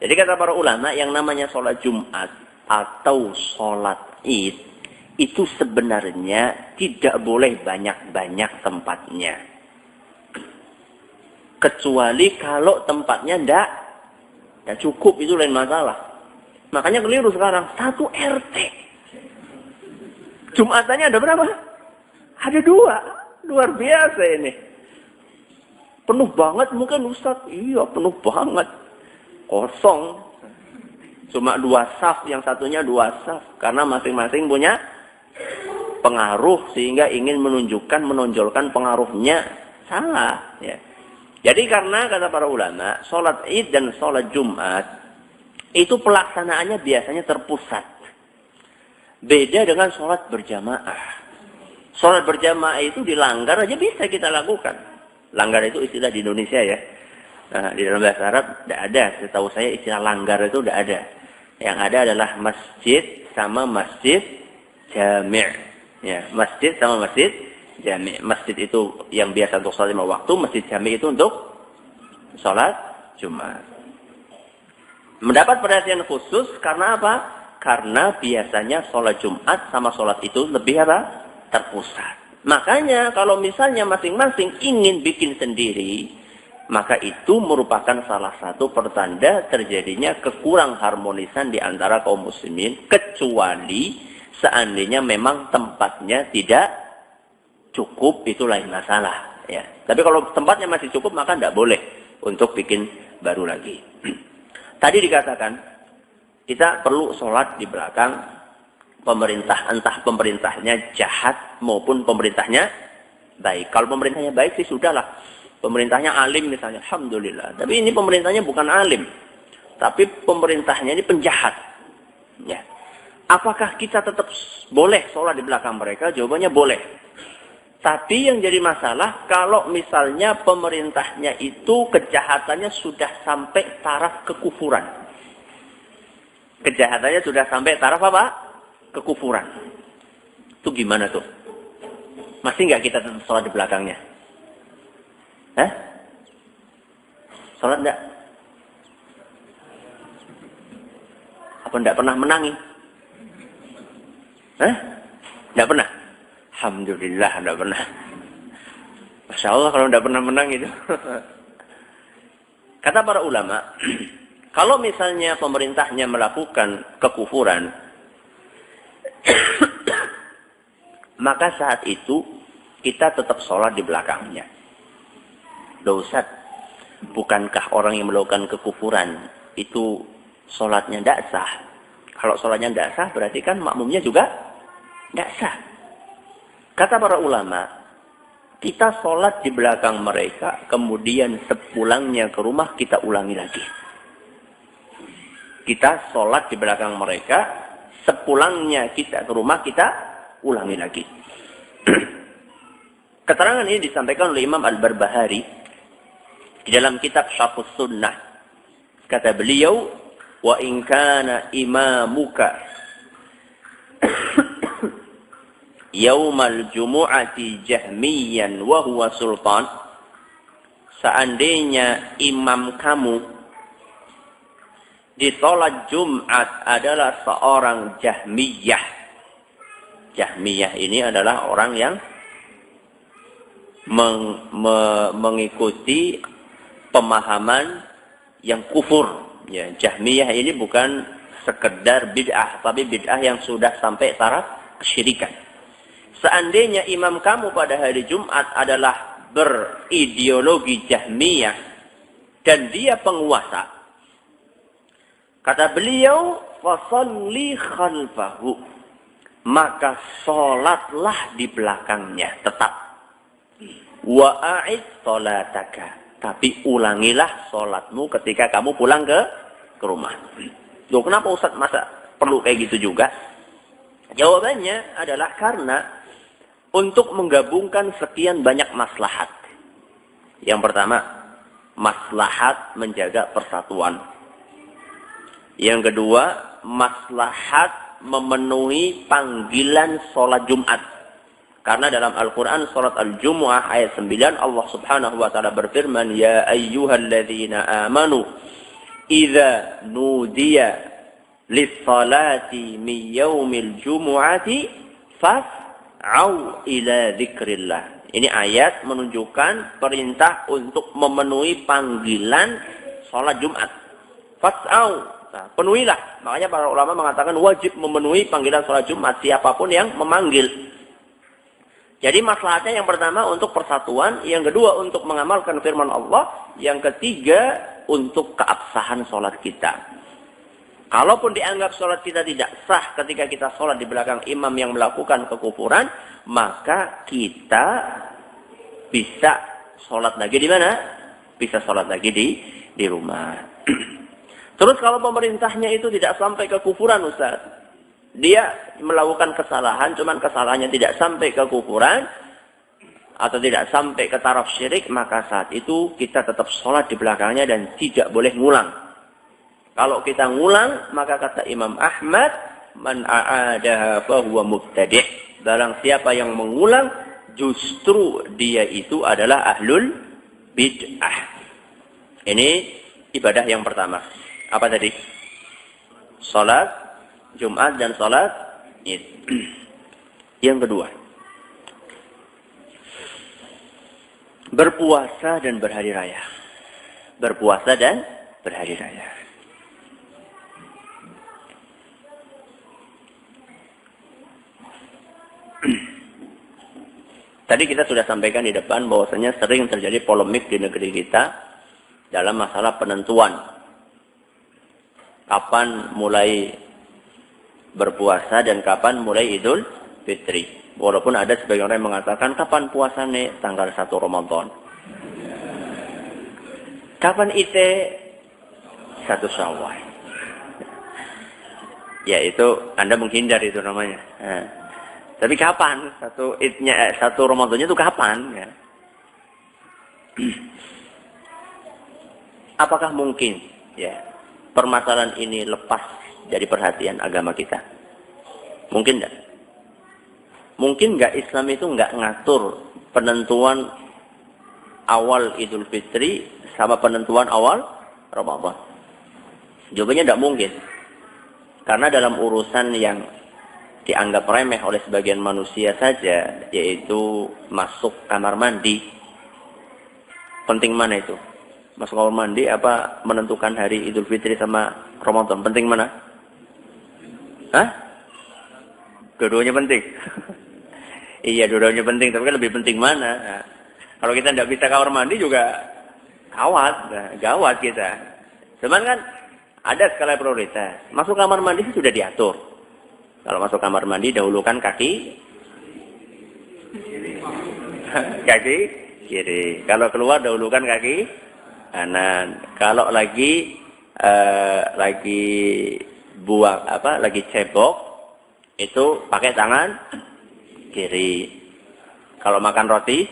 Jadi kata para ulama, yang namanya sholat Jumat atau sholat Id, itu sebenarnya tidak boleh banyak-banyak tempatnya. Kecuali kalau tempatnya enggak ya cukup, itu lain masalah. Makanya keliru sekarang. 1 RT. Jumatannya ada berapa? Ada 2. Luar biasa ini. Penuh banget mungkin Ustaz. Iya, penuh banget. Kosong. Cuma 2 saf. Yang satunya 2 saf. Karena masing-masing punya pengaruh. Sehingga ingin menunjukkan, menonjolkan pengaruhnya. Salah. Ya. Jadi karena kata para ulama, sholat Id dan sholat Jumat itu pelaksanaannya biasanya terpusat. Beda dengan sholat berjamaah. Sholat berjamaah itu dilanggar aja bisa kita lakukan. Langgar itu istilah di Indonesia ya. Nah, di dalam bahasa Arab tidak ada. Setahu saya istilah langgar itu tidak ada. Yang ada adalah masjid sama masjid jami'. Ya, masjid sama masjid jami'. Masjid itu yang biasa untuk sholat 5 waktu, masjid jami' itu untuk sholat Jumat. Mendapat perhatian khusus karena apa? Karena biasanya sholat Jumat sama sholat itu lebih apa? Terpusat. Makanya kalau misalnya masing-masing ingin bikin sendiri, maka itu merupakan salah satu pertanda terjadinya kekurang harmonisan di antara kaum muslimin, kecuali seandainya memang tempatnya tidak cukup, itu lain masalah. Ya. Tapi kalau tempatnya masih cukup, maka tidak boleh untuk bikin baru lagi. Tadi dikatakan, kita perlu sholat di belakang pemerintah, entah pemerintahnya jahat maupun pemerintahnya baik. Kalau pemerintahnya baik sih sudahlah. Pemerintahnya alim misalnya, alhamdulillah. Tapi ini pemerintahnya bukan alim, tapi pemerintahnya ini penjahat. Ya. Apakah kita tetap boleh sholat di belakang mereka? Jawabannya boleh. Tapi yang jadi masalah, kalau misalnya pemerintahnya itu kejahatannya sudah sampai taraf kekufuran. Kejahatannya sudah sampai taraf apa? Kekufuran. Itu gimana tuh? Masih nggak kita tetap sholat di belakangnya? Hah? Sholat enggak? Apa enggak pernah menangi? Hah? Enggak pernah? Alhamdulillah enggak pernah. Masya Allah kalau enggak pernah menang itu. Kata para ulama, kalau misalnya pemerintahnya melakukan kekufuran, maka saat itu kita tetap sholat di belakangnya. Loh Ustaz, bukankah orang yang melakukan kekufuran itu sholatnya tidak sah? Kalau sholatnya tidak sah, berarti kan makmumnya juga tidak sah. Kata para ulama, kita sholat di belakang mereka, kemudian sepulangnya ke rumah kita ulangi lagi. Kita sholat di belakang mereka, sepulangnya kita ke rumah kita ulangi lagi. Keterangan ini disampaikan oleh Imam Al-Barbahari di dalam kitab Syarhus Sunnah. Kata beliau, wa in kana imamuka yaumal jumu'ati jahmiyan wa huwa sultan, seandainya imam kamu di sholat Jumat adalah seorang Jahmiyah. Jahmiyah ini adalah orang yang mengikuti pemahaman yang kufur. Ya, Jahmiyah ini bukan sekedar bid'ah, tapi bid'ah yang sudah sampai taraf kesyirikan. Seandainya imam kamu pada hari Jumat adalah berideologi Jahmiyah dan dia penguasa, kata beliau, fasalli khalfahu, maka sholatlah di belakangnya tetap. Wa a'id sholataka, tapi ulangilah sholatmu ketika kamu pulang ke rumah. Loh, kenapa Ustaz masa perlu kayak gitu juga? Jawabannya adalah karena untuk menggabungkan sekian banyak maslahat. Yang pertama, maslahat menjaga persatuan. Yang kedua, maslahat memenuhi panggilan sholat Jumat. Karena dalam Al-Quran surat Al-Jumu'ah ayat 9 Allah subhanahu wa ta'ala berfirman, ya ayyuhalladzina amanu idza nudiya lis-salati min yaumil jumu'ati fas'au ila dzikrillah. Ini ayat menunjukkan perintah untuk memenuhi panggilan sholat Jumat. Fas'au, nah, penuhilah. Makanya para ulama mengatakan wajib memenuhi panggilan sholat Jumat siapapun yang memanggil. Jadi maslahatnya yang pertama untuk persatuan, yang kedua untuk mengamalkan firman Allah, yang ketiga untuk keabsahan sholat kita. Kalaupun dianggap sholat kita tidak sah ketika kita sholat di belakang imam yang melakukan kekufuran, maka kita bisa sholat lagi di mana? bisa sholat lagi di rumah. Terus kalau pemerintahnya itu tidak sampai ke kufuran, Ustaz, dia melakukan kesalahan, cuman kesalahannya tidak sampai ke kufuran atau tidak sampai ke taraf syirik, maka saat itu kita tetap sholat di belakangnya dan tidak boleh ngulang. Kalau kita ngulang, maka kata Imam Ahmad, man a'adaha fahuwa mubtadi'. Barang siapa yang mengulang, justru dia itu adalah ahlul bid'ah. Ini ibadah yang pertama. Apa tadi? Salat Jumat dan salat Id. Yang kedua, berpuasa dan berhari raya. Berpuasa dan berhari raya. Tadi kita sudah sampaikan di depan bahwasanya sering terjadi polemik di negeri kita dalam masalah penentuan kapan mulai berpuasa dan kapan mulai Idul Fitri. Walaupun ada sebagian orang yang mengatakan kapan puasa nih, tanggal 1 Ramadan. Kapan ite 1 Syawal. Ya itu Anda menghindar itu namanya. Tapi kapan? Satu Ramadannya itu kapan? Ya. Apakah mungkin ya permasalahan ini lepas dari perhatian agama kita? Mungkin enggak? Mungkin enggak Islam itu enggak ngatur penentuan awal Idul Fitri sama penentuan awal Ramadan? Jawabannya enggak mungkin. Karena dalam urusan yang dianggap remeh oleh sebagian manusia saja, yaitu masuk kamar mandi. Penting mana itu? Masuk kamar mandi apa menentukan hari Idul Fitri sama Ramadan? Penting mana? Hah? Dua-duanya penting. Iya, dua-duanya penting, tapi kan lebih penting mana? Nah, kalau kita tidak bisa kamar mandi juga gawat kita. Cuman kan ada skala prioritas. Masuk kamar mandi sudah diatur. Kalau masuk kamar mandi dahulukan kaki kiri. Kalau keluar dahulukan kaki kanan. Kalau lagi buang lagi cebok itu pakai tangan kiri. Kalau makan roti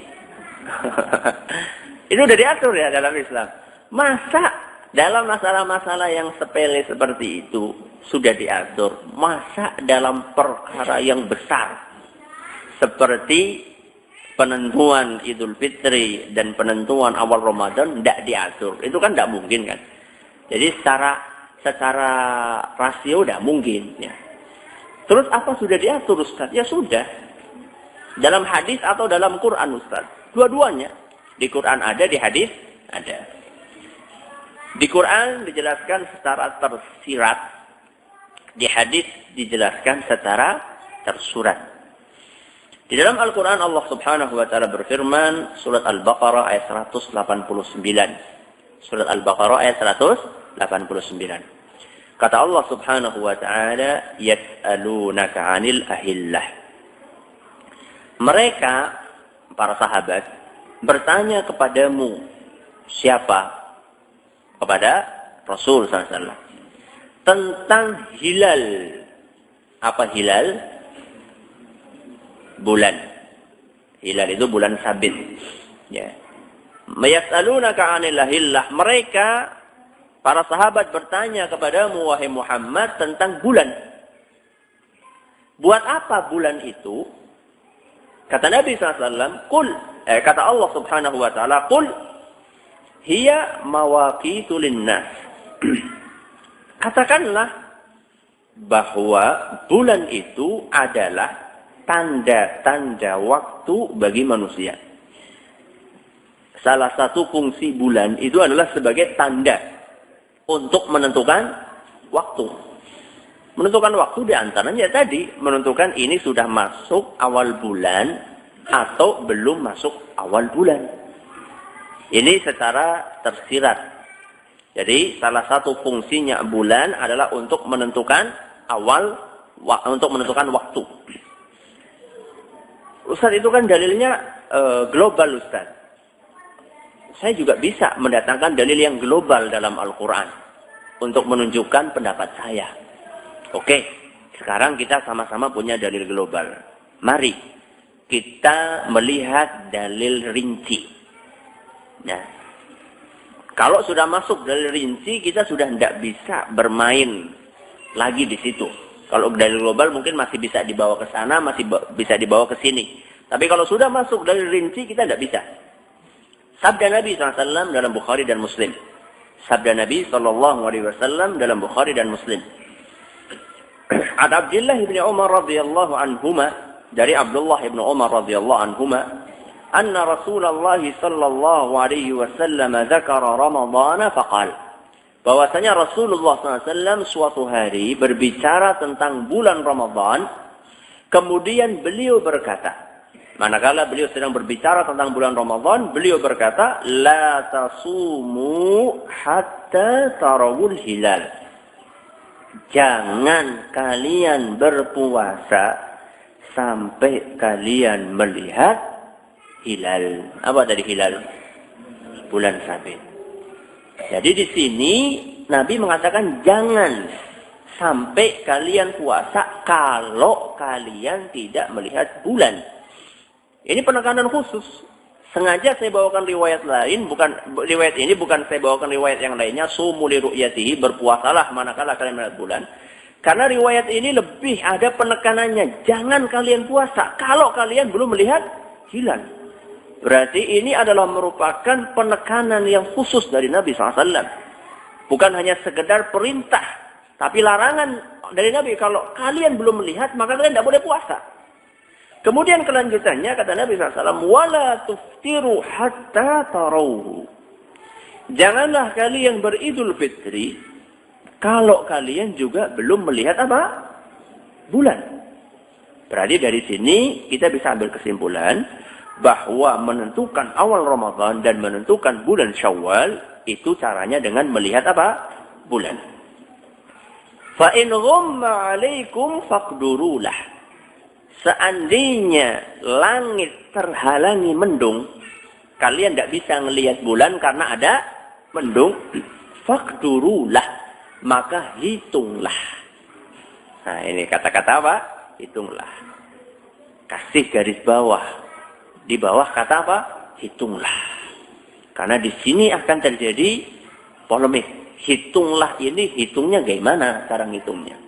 itu udah diatur ya dalam Islam. Masa dalam masalah-masalah yang sepele seperti itu sudah diatur, masa dalam perkara yang besar seperti penentuan Idul Fitri dan penentuan awal Ramadan tidak diatur? Itu kan tidak mungkin kan? Jadi secara rasio tidak mungkin ya. Terus apa sudah diatur, Ustaz? Ya sudah. Dalam hadis atau dalam Quran, Ustaz? Dua-duanya. Di Quran ada, di hadis ada. Di Quran dijelaskan secara tersirat. Di hadis dijelaskan secara tersurat. Di dalam Al-Quran Allah Subhanahu wa taala berfirman, surat Al-Baqarah ayat 189. Surat Al-Baqarah ayat 189. Kata Allah Subhanahu wa taala, "Yas'alunaka 'anil ahillah." Mereka para sahabat bertanya kepadamu, siapa? Kepada Rasul sallallahu alaihi wasallam. Tentang hilal. Apa hilal? Bulan. Hilal itu bulan sabit. Ya. Yas'alunaka 'anil ahillah. Mereka para sahabat bertanya kepadamu wahai Muhammad tentang bulan. Buat apa bulan itu? Kata Nabi SAW, kata Allah Subhanahu wa taala, "Qul hiya mawaqitu lin-nas." Katakanlah bahwa bulan itu adalah tanda-tanda waktu bagi manusia. Salah satu fungsi bulan itu adalah sebagai tanda untuk menentukan waktu. Menentukan waktu diantaranya tadi, menentukan ini sudah masuk awal bulan atau belum masuk awal bulan. Ini secara tersirat. Jadi salah satu fungsinya bulan adalah untuk menentukan waktu. Ustaz itu kan dalilnya global, Ustaz. saya juga bisa mendatangkan dalil yang global dalam Al-Quran untuk menunjukkan pendapat saya. Oke, sekarang kita sama-sama punya dalil global. Mari kita melihat dalil rinci. Nah, kalau sudah masuk dalil rinci, kita sudah tidak bisa bermain lagi di situ. Kalau dalil global mungkin masih bisa dibawa ke sana, masih bisa dibawa ke sini. Tapi kalau sudah masuk dalil rinci, kita tidak bisa. Sabda Nabi SAW dalam Bukhari dan Muslim. Sabda Nabi SAW dalam Bukhari dan Muslim. Ad Abdullah bin Umar radhiyallahu anhuma, dari Abdullah bin Umar radhiyallahu anhuma, anna Rasulullah sallallahu alaihi wasallam dzakara Ramadan faqala, bahwasanya Rasulullah SAW suatu hari berbicara tentang bulan Ramadan, kemudian beliau berkata, manakala beliau sedang berbicara tentang bulan Ramadan, beliau berkata, la tasumu hatta tarawul hilal. Jangan kalian berpuasa sampai kalian melihat hilal. Apa tadi hilal? Bulan sabit. Jadi di sini Nabi mengatakan jangan sampai kalian puasa kalau kalian tidak melihat bulan. Ini penekanan khusus. Sengaja saya bawakan riwayat lain, riwayat ini bukan saya bawakan riwayat yang lainnya. Sumu li ru'yatihi, berpuasalah manakala kalian melihat bulan. Karena riwayat ini lebih ada penekanannya. Jangan kalian puasa kalau kalian belum melihat hilal. Berarti ini adalah merupakan penekanan yang khusus dari Nabi SAW. Bukan hanya sekedar perintah, tapi larangan dari Nabi. Kalau kalian belum melihat, maka kalian tidak boleh puasa. Kemudian kelanjutannya, kata Nabi SAW, wala tuftiru hatta tarawhu. Janganlah kalian beridul fitri, kalau kalian juga belum melihat apa? Bulan. Berarti dari sini kita bisa ambil kesimpulan bahwa menentukan awal Ramadan dan menentukan bulan Syawal itu caranya dengan melihat apa? Bulan. Fa in ghamma 'alaikum faqdurulah. Seandainya langit terhalangi mendung, kalian tidak bisa melihat bulan karena ada mendung, faqdurulah, maka hitunglah. Nah, ini kata-kata apa? Hitunglah. Kasih garis bawah. Di bawah kata apa? Hitunglah. Karena di sini akan terjadi polemik. Hitunglah ini hitungnya bagaimana cara ngitungnya?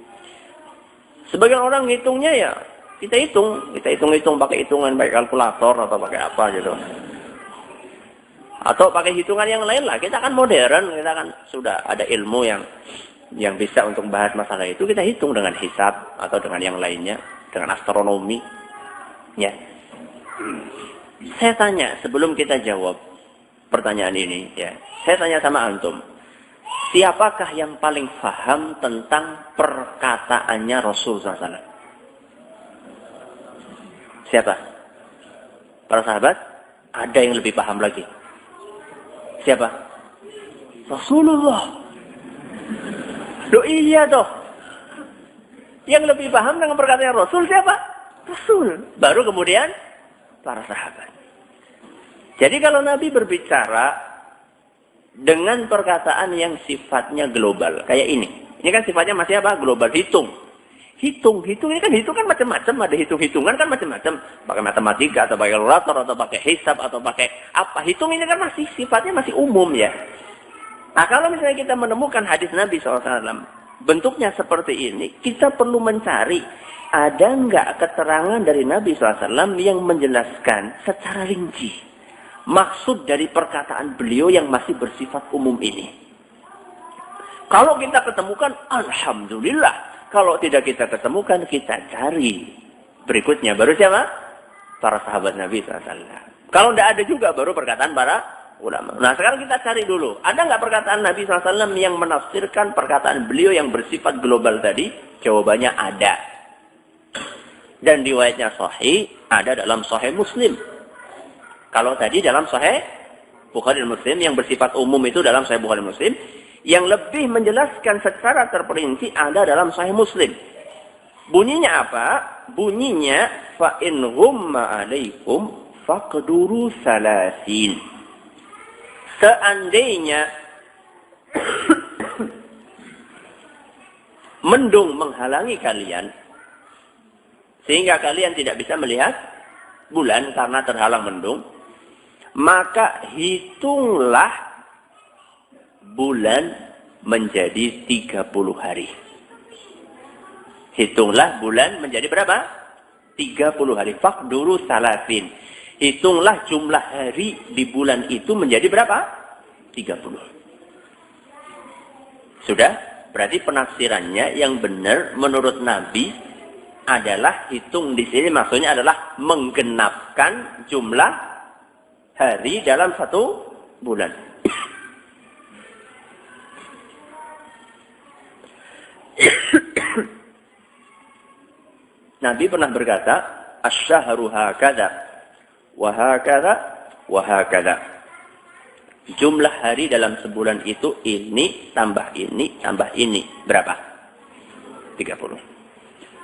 Sebagian orang ngitungnya ya kita hitung pakai hitungan pakai kalkulator atau pakai apa gitu. Atau pakai hitungan yang lain lah. Kita kan modern, kita kan sudah ada ilmu yang bisa untuk bahas masalah itu. Kita hitung dengan hisab atau dengan yang lainnya, dengan astronomi. Ya. Saya tanya sebelum kita jawab pertanyaan ini, ya. Saya tanya sama antum, siapakah yang paling paham tentang perkataannya Rasul SAW? Siapa? Para sahabat? Ada yang lebih paham lagi. Siapa? Rasulullah. Loh iya toh. Yang lebih paham dengan perkataan Rasul siapa? Rasul. Baru kemudian para sahabat. Jadi kalau Nabi berbicara dengan perkataan yang sifatnya global, kayak ini. Ini kan sifatnya masih apa? Global, hitung. Hitung ini kan hitung kan macam-macam, ada hitung-hitungan kan macam-macam. Pakai matematika atau pakai kalkulator atau pakai hisab atau pakai apa. Hitung ini kan masih sifatnya masih umum ya. Nah kalau misalnya kita menemukan hadis Nabi SAW, bentuknya seperti ini, kita perlu mencari ada nggak keterangan dari Nabi SAW yang menjelaskan secara rinci maksud dari perkataan beliau yang masih bersifat umum ini. Kalau kita ketemukan, alhamdulillah. Kalau tidak kita ketemukan, kita cari berikutnya. Baru siapa? Para sahabat Nabi SAW. Kalau tidak ada juga, baru perkataan para ulama. Nah sekarang kita cari dulu. Ada nggak perkataan Nabi SAW yang menafsirkan perkataan beliau yang bersifat global tadi? Jawabannya ada. Dan riwayatnya sahih, ada dalam sahih Muslim. Kalau tadi dalam sahih Bukhari dan Muslim, yang bersifat umum itu dalam sahih Bukhari dan Muslim, yang lebih menjelaskan secara terperinci ada dalam sahih Muslim. Bunyinya apa? Bunyinya fa in ghumma 'alaikum faqduru salasin. Seandainya mendung menghalangi kalian, sehingga kalian tidak bisa melihat bulan karena terhalang mendung, maka hitunglah bulan menjadi 30 hari. Hitunglah bulan menjadi berapa? 30 hari. Faqduru salasin. Hitunglah jumlah hari di bulan itu menjadi berapa? 30. Sudah? Berarti penafsirannya yang benar menurut Nabi adalah hitung di sini maksudnya adalah menggenapkan jumlah hari dalam satu bulan. Nabi pernah berkata, "Asy-syahru hakadha wa hakadha wa hakadha." Jumlah hari dalam sebulan itu ini tambah ini tambah ini. Berapa? 30.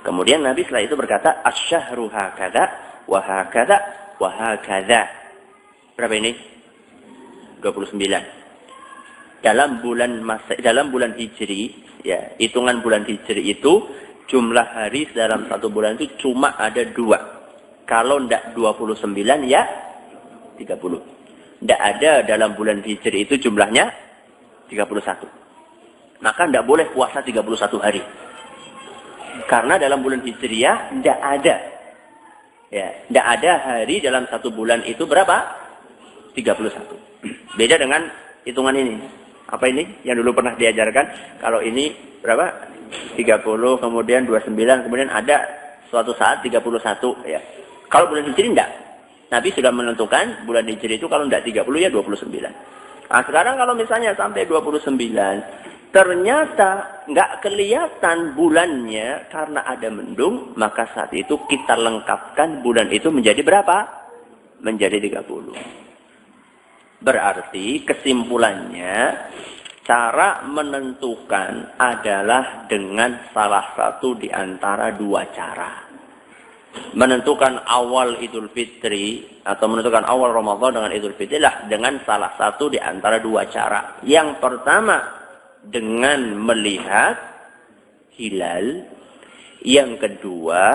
Kemudian Nabi setelah itu berkata, "Asy-syahru hakadha wa hakadha wa hakadha." Berapa ini? 29. Dalam bulan Hijri, ya, hitungan bulan Hijri itu jumlah hari dalam satu bulan itu cuma ada 2. Kalau tidak 29 ya 30. Tidak ada dalam bulan Hijri itu jumlahnya 31. Maka tidak boleh puasa 31 hari. Karena dalam bulan Hijriah tidak ada. Ya, tidak ada hari dalam satu bulan itu berapa? 31. Beda dengan hitungan ini. Apa ini? Yang dulu pernah diajarkan. Kalau ini berapa? 30, kemudian 29, kemudian ada suatu saat 31. Ya. Kalau bulan Hijri tidak. Nabi sudah menentukan bulan Hijri itu kalau tidak 30 ya 29. Nah sekarang kalau misalnya sampai 29, ternyata nggak kelihatan bulannya karena ada mendung, maka saat itu kita lengkapkan bulan itu menjadi berapa? Menjadi 30. Berarti kesimpulannya, cara menentukan adalah dengan salah satu di antara dua cara. Menentukan awal Idul Fitri atau menentukan awal Ramadan dengan Idul Fitri lah dengan salah satu di antara dua cara. Yang pertama dengan melihat hilal, yang kedua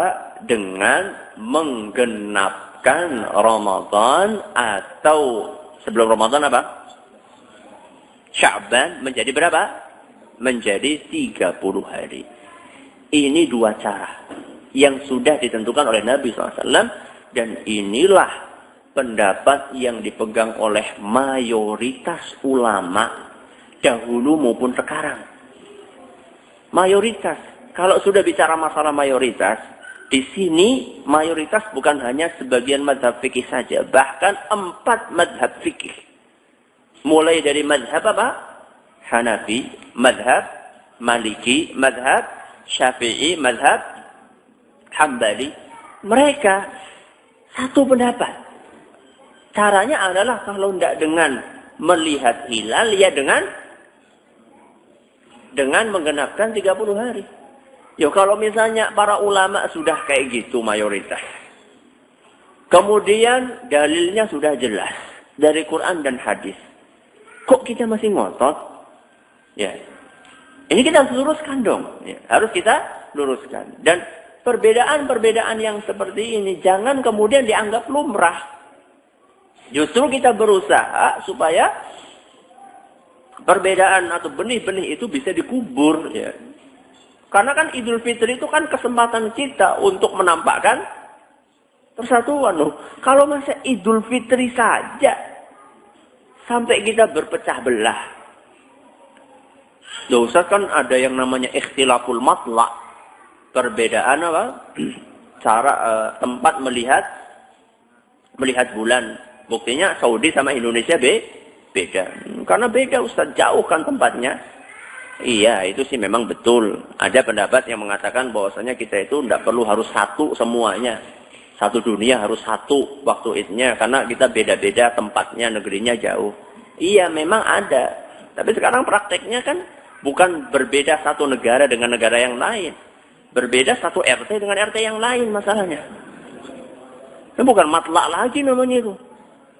dengan menggenapkan Ramadan atau sebelum Ramadan apa? Sya'ban menjadi berapa? Menjadi 30 hari. Ini dua cara yang sudah ditentukan oleh Nabi SAW, dan inilah pendapat yang dipegang oleh mayoritas ulama dahulu maupun sekarang. Mayoritas. Kalau sudah bicara masalah mayoritas, di sini mayoritas bukan hanya sebagian mazhab fikih saja, bahkan 4 mazhab fikih. Mulai dari mazhab apa? Hanafi, mazhab Maliki, mazhab Syafi'i, mazhab Hambali, mereka satu pendapat. Caranya adalah kalau tidak dengan melihat hilal, ya dengan menggenapkan 30 hari. Ya kalau misalnya para ulama sudah kayak gitu mayoritas. Kemudian dalilnya sudah jelas dari Quran dan hadis. Kok kita masih ngotot? Ya. Ini kita harus luruskan dong. Ya, harus kita luruskan. Dan perbedaan-perbedaan yang seperti ini jangan kemudian dianggap lumrah. Justru kita berusaha supaya perbedaan atau benih-benih itu bisa dikubur. Ya. Karena kan Idul Fitri itu kan kesempatan kita untuk menampakkan persatuan. Loh. Kalau masa Idul Fitri saja sampai kita berpecah belah. Loh, Ustaz kan ada yang namanya ikhtilaful matla'. Perbedaan apa? Cara tempat melihat bulan. Buktinya Saudi sama Indonesia beda. Karena beda Ustaz, jauh kan tempatnya. Iya, itu sih memang betul. Ada pendapat yang mengatakan bahwasanya kita itu tidak perlu harus satu semuanya. Satu dunia harus satu waktu idnya karena kita beda-beda tempatnya, negerinya jauh. Iya, memang ada. Tapi sekarang prakteknya kan bukan berbeda satu negara dengan negara yang lain. Berbeda satu RT dengan RT yang lain masalahnya. Itu bukan matlak lagi namanya itu.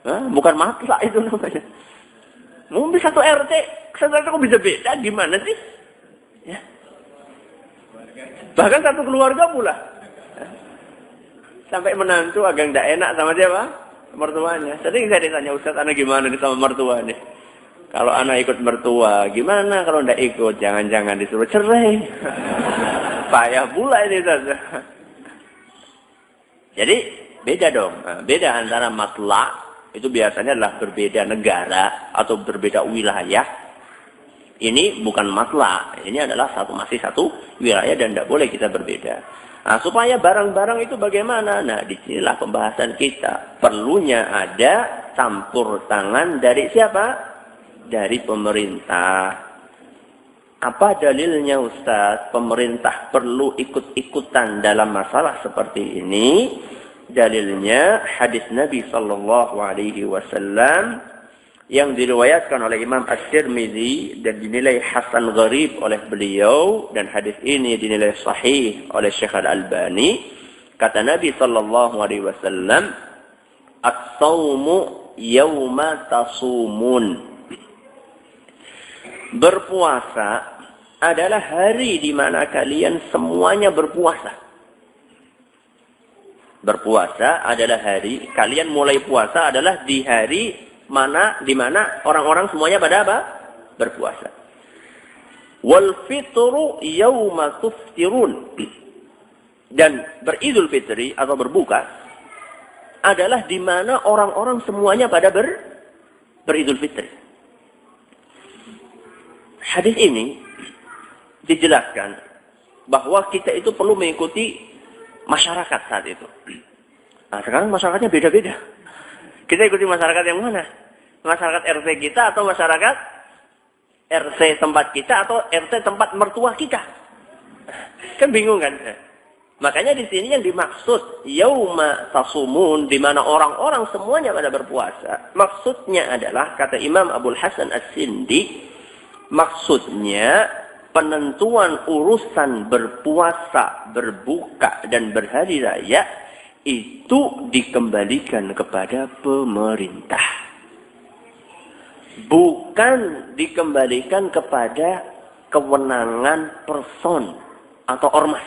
Bukan matlak itu namanya. Mungkin satu RT kok bisa beda, gimana sih? Ya. Bahkan satu keluarga pula. Sampai menantu agak tidak enak sama siapa? Mertuanya. Sering saya ditanya, Ustaz, anak gimana nih sama mertuanya? Kalau anak ikut mertua, gimana kalau tidak ikut? Jangan-jangan disuruh cerai. Payah pula ini, Ustaz. Jadi, beda dong. Beda antara matlak, itu biasanya adalah berbeda negara atau berbeda wilayah. Ini bukan matlak, ini adalah masih satu wilayah dan tidak boleh kita berbeda. Nah, supaya barang-barang itu bagaimana? Nah, disinilah pembahasan kita. Perlunya ada campur tangan dari siapa? Dari pemerintah. Apa dalilnya, Ustaz? Pemerintah perlu ikut-ikutan dalam masalah seperti ini. Dalilnya hadis Nabi sallallahu alaihi wasallam yang diriwayatkan oleh Imam At-Tirmidzi dan dinilai hasan gharib oleh beliau, dan hadis ini dinilai sahih oleh Syekh Al-Albani. Kata Nabi sallallahu alaihi wasallam, "As-saumu yauma tasumun." Berpuasa adalah hari di mana kalian semuanya berpuasa. Berpuasa adalah hari, kalian mulai puasa adalah di hari di mana orang-orang semuanya pada apa? Berpuasa. Wal fitru yauma tuftirun. Dan beridul fitri atau berbuka adalah di mana orang-orang semuanya pada beridul fitri. Hadis ini dijelaskan bahwa kita itu perlu mengikuti masyarakat saat itu. Nah, sekarang masyarakatnya beda-beda. Kita ikuti masyarakat yang mana? Masyarakat RT kita atau masyarakat RT tempat kita atau RT tempat mertua kita? Kan bingung kan? Makanya di sini yang dimaksud yauma tasumun, di mana orang-orang semuanya pada berpuasa. Maksudnya adalah, kata Imam Abul Hasan As-Sindi, maksudnya penentuan urusan berpuasa, berbuka, dan berhari raya itu dikembalikan kepada pemerintah. Bukan dikembalikan kepada kewenangan person atau ormas.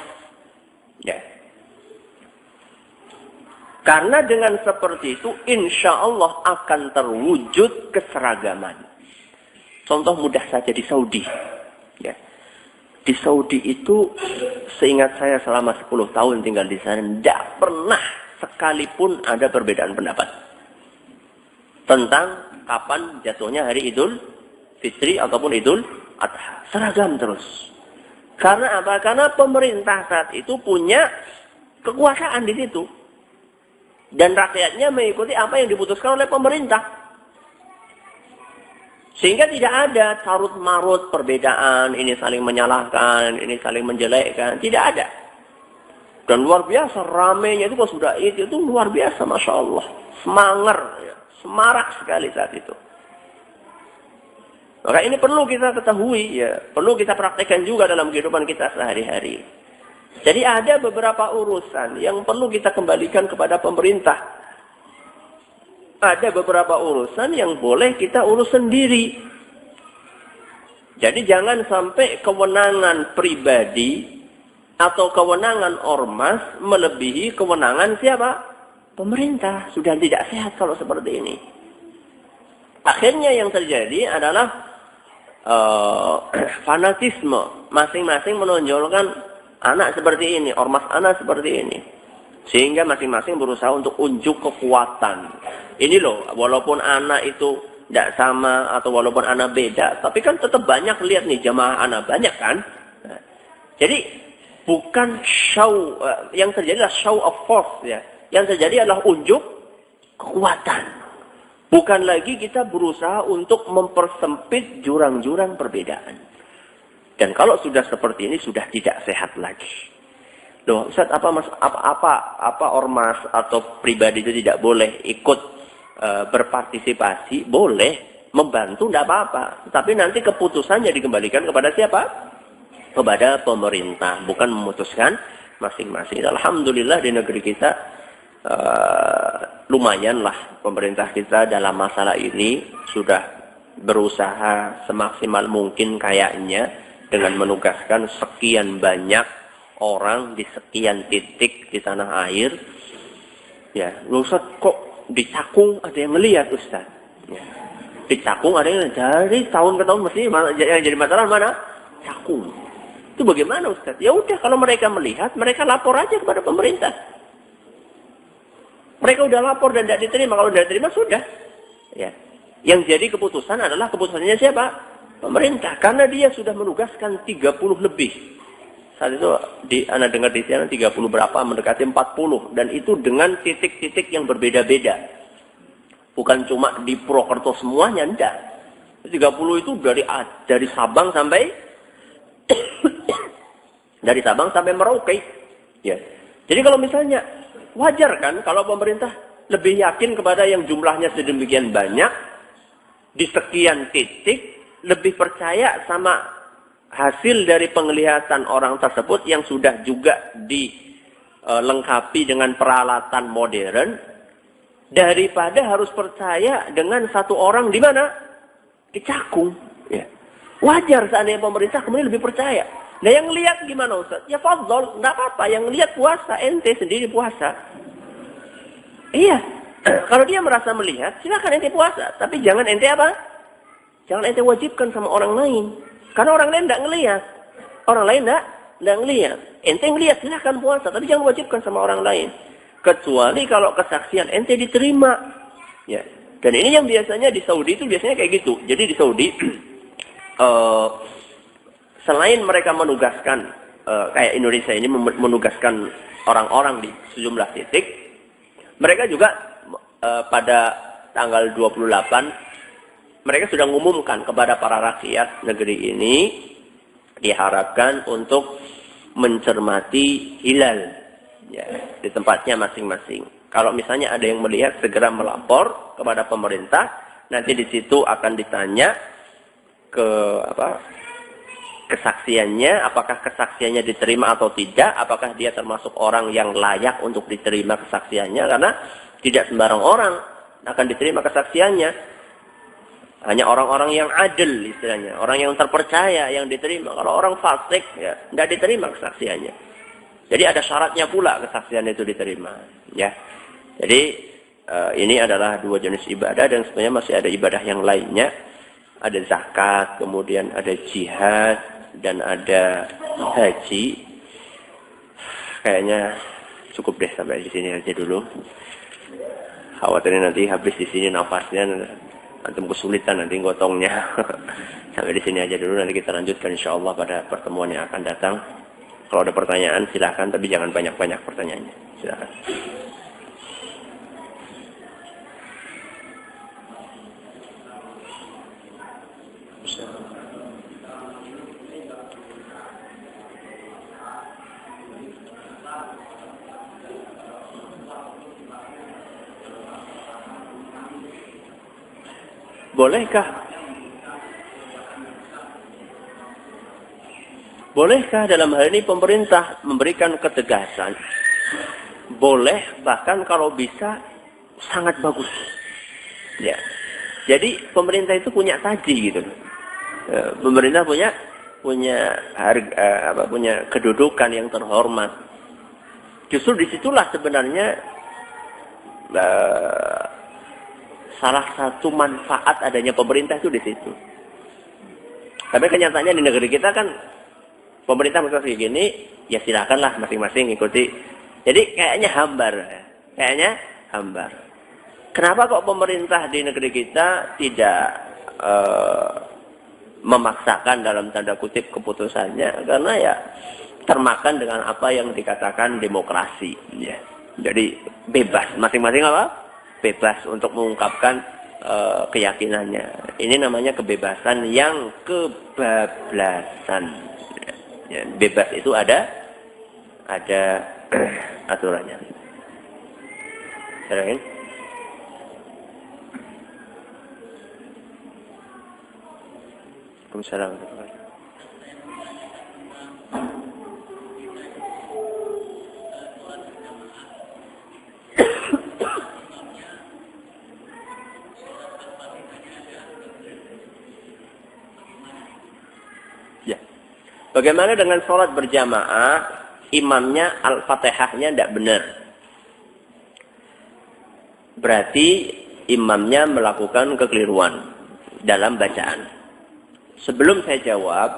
Ya. Karena dengan seperti itu, insya Allah akan terwujud keseragaman. Contoh mudah saja di Saudi. Ya. Di Saudi itu, seingat saya selama 10 tahun tinggal di sana, tidak pernah sekalipun ada perbedaan pendapat tentang kapan jatuhnya hari Idul Fitri ataupun Idul Adha. Seragam terus. Karena apa? Karena pemerintah saat itu punya kekuasaan di situ. Dan rakyatnya mengikuti apa yang diputuskan oleh pemerintah. Sehingga tidak ada carut-marut perbedaan, ini saling menyalahkan, ini saling menjelekkan. Tidak ada. Dan luar biasa, ramenya itu kalau sudah itu luar biasa, Masya Allah. Semangar, ya. Semarak sekali saat itu. Maka ini perlu kita ketahui, ya. Perlu kita praktekkan juga dalam kehidupan kita sehari-hari. Jadi ada beberapa urusan yang perlu kita kembalikan kepada pemerintah. Ada beberapa urusan yang boleh kita urus sendiri. Jadi jangan sampai kewenangan pribadi atau kewenangan ormas melebihi kewenangan siapa? Pemerintah. Sudah tidak sehat kalau seperti ini. Akhirnya yang terjadi adalah fanatisme. Masing-masing menonjolkan anak seperti ini, ormas anak seperti ini. Sehingga masing-masing berusaha untuk unjuk kekuatan. Ini loh, walaupun anak itu tidak sama atau walaupun anak beda, tapi kan tetap banyak lihat nih jamaah anak banyak kan. Nah, jadi bukan show, yang terjadi adalah show of force ya. Yang terjadi adalah unjuk kekuatan. Bukan lagi kita berusaha untuk mempersempit jurang-jurang perbedaan. Dan kalau sudah seperti ini sudah tidak sehat lagi. Loh, Ustaz, apa ormas atau pribadi itu tidak boleh ikut berpartisipasi? Boleh, membantu tidak apa-apa. Tapi nanti keputusannya dikembalikan kepada siapa? Kepada pemerintah, bukan memutuskan masing-masing. Alhamdulillah di negeri kita lumayan lah pemerintah kita dalam masalah ini sudah berusaha semaksimal mungkin kayaknya dengan menugaskan sekian banyak orang di sekian titik di tanah air. Ya, Ustaz, kok di Cakung ada yang melihat, Ustaz? Ya. Di Cakung ada yang dari tahun ke tahun mesti yang jadi masalah mana? Cakung. Itu bagaimana, Ustaz? Ya udah, kalau mereka melihat, mereka lapor aja kepada pemerintah. Mereka udah lapor dan tidak diterima. Kalau tidak diterima, sudah. Ya. Yang jadi keputusan adalah keputusannya siapa? Pemerintah. Karena dia sudah menugaskan 30 lebih. Saat itu Anda dengar di sana 30 berapa, mendekati 40. Dan itu dengan titik-titik yang berbeda-beda. Bukan cuma di Purwokerto semuanya, enggak. 30 itu dari Sabang sampai dari Sabang sampai Merauke. Ya. Jadi kalau misalnya wajar kan kalau pemerintah lebih yakin kepada yang jumlahnya sedemikian banyak di sekian titik, lebih percaya sama hasil dari penglihatan orang tersebut yang sudah juga dilengkapi dengan peralatan modern, daripada harus percaya dengan satu orang di mana? Di Cakung. Ya. Wajar seandainya pemerintah kemudian lebih percaya. Nah yang lihat gimana, Ustaz? Ya fadzol, enggak apa-apa. Yang lihat puasa, ente sendiri puasa. Iya. Kalau dia merasa melihat, silakan ente puasa. Tapi jangan ente apa? Jangan ente wajibkan sama orang lain. Karena orang lain tidak ngelihat. Orang lain tidak ngelihat. Ente ngelihat, silakan puasa. Tapi jangan wajibkan sama orang lain. Kecuali kalau kesaksian ente diterima. Ya. Dan ini yang biasanya di Saudi itu biasanya kayak gitu. Jadi di Saudi, selain mereka menugaskan, kayak Indonesia ini menugaskan orang-orang di sejumlah titik, mereka juga pada tanggal 28, mereka sudah mengumumkan kepada para rakyat negeri ini, diharapkan untuk mencermati hilal ya, di tempatnya masing-masing. Kalau misalnya ada yang melihat, segera melapor kepada pemerintah. Nanti di situ akan ditanya kesaksiannya, apakah kesaksiannya diterima atau tidak, apakah dia termasuk orang yang layak untuk diterima kesaksiannya, karena tidak sembarang orang akan diterima kesaksiannya. Hanya orang-orang yang adil istilahnya, orang yang terpercaya yang diterima. Kalau orang fasik ya tidak diterima kesaksiannya. Jadi ada syaratnya pula kesaksian itu diterima, ya. Jadi ini adalah dua jenis ibadah dan sebenarnya masih ada ibadah yang lainnya. Ada zakat, kemudian ada jihad dan ada haji. Kayaknya cukup deh sampai di sini aja dulu. Khawatirnya nanti habis di sini nafasnya. Antum kesulitan nanti gotongnya. Sampai di sini aja dulu, nanti kita lanjutkan insyaallah pada pertemuan yang akan datang. Kalau ada pertanyaan silakan, tapi jangan banyak-banyak pertanyaannya. Silakan. Bolehkah dalam hal ini pemerintah memberikan ketegasan? Boleh, bahkan kalau bisa sangat bagus. Ya. Jadi pemerintah itu punya taji gitu. Pemerintah punya harga punya kedudukan yang terhormat. Justru disitulah sebenarnya salah satu manfaat adanya pemerintah itu di situ. Tapi kenyataannya di negeri kita kan pemerintah misalnya kayak gini, ya silakanlah masing-masing ikuti. Jadi kayaknya hambar. Kenapa kok pemerintah di negeri kita tidak memaksakan dalam tanda kutip keputusannya? Karena ya termakan dengan apa yang dikatakan demokrasi. Ya. Jadi bebas, masing-masing apa? Bebas untuk mengungkapkan keyakinannya. Ini namanya kebebasan yang kebablasan. Ya, bebas itu ada aturannya. Silakan. Waalaikumsalam. Bagaimana dengan sholat berjamaah, imamnya Al-Fatihahnya tidak benar? Berarti imamnya melakukan kekeliruan dalam bacaan. Sebelum saya jawab,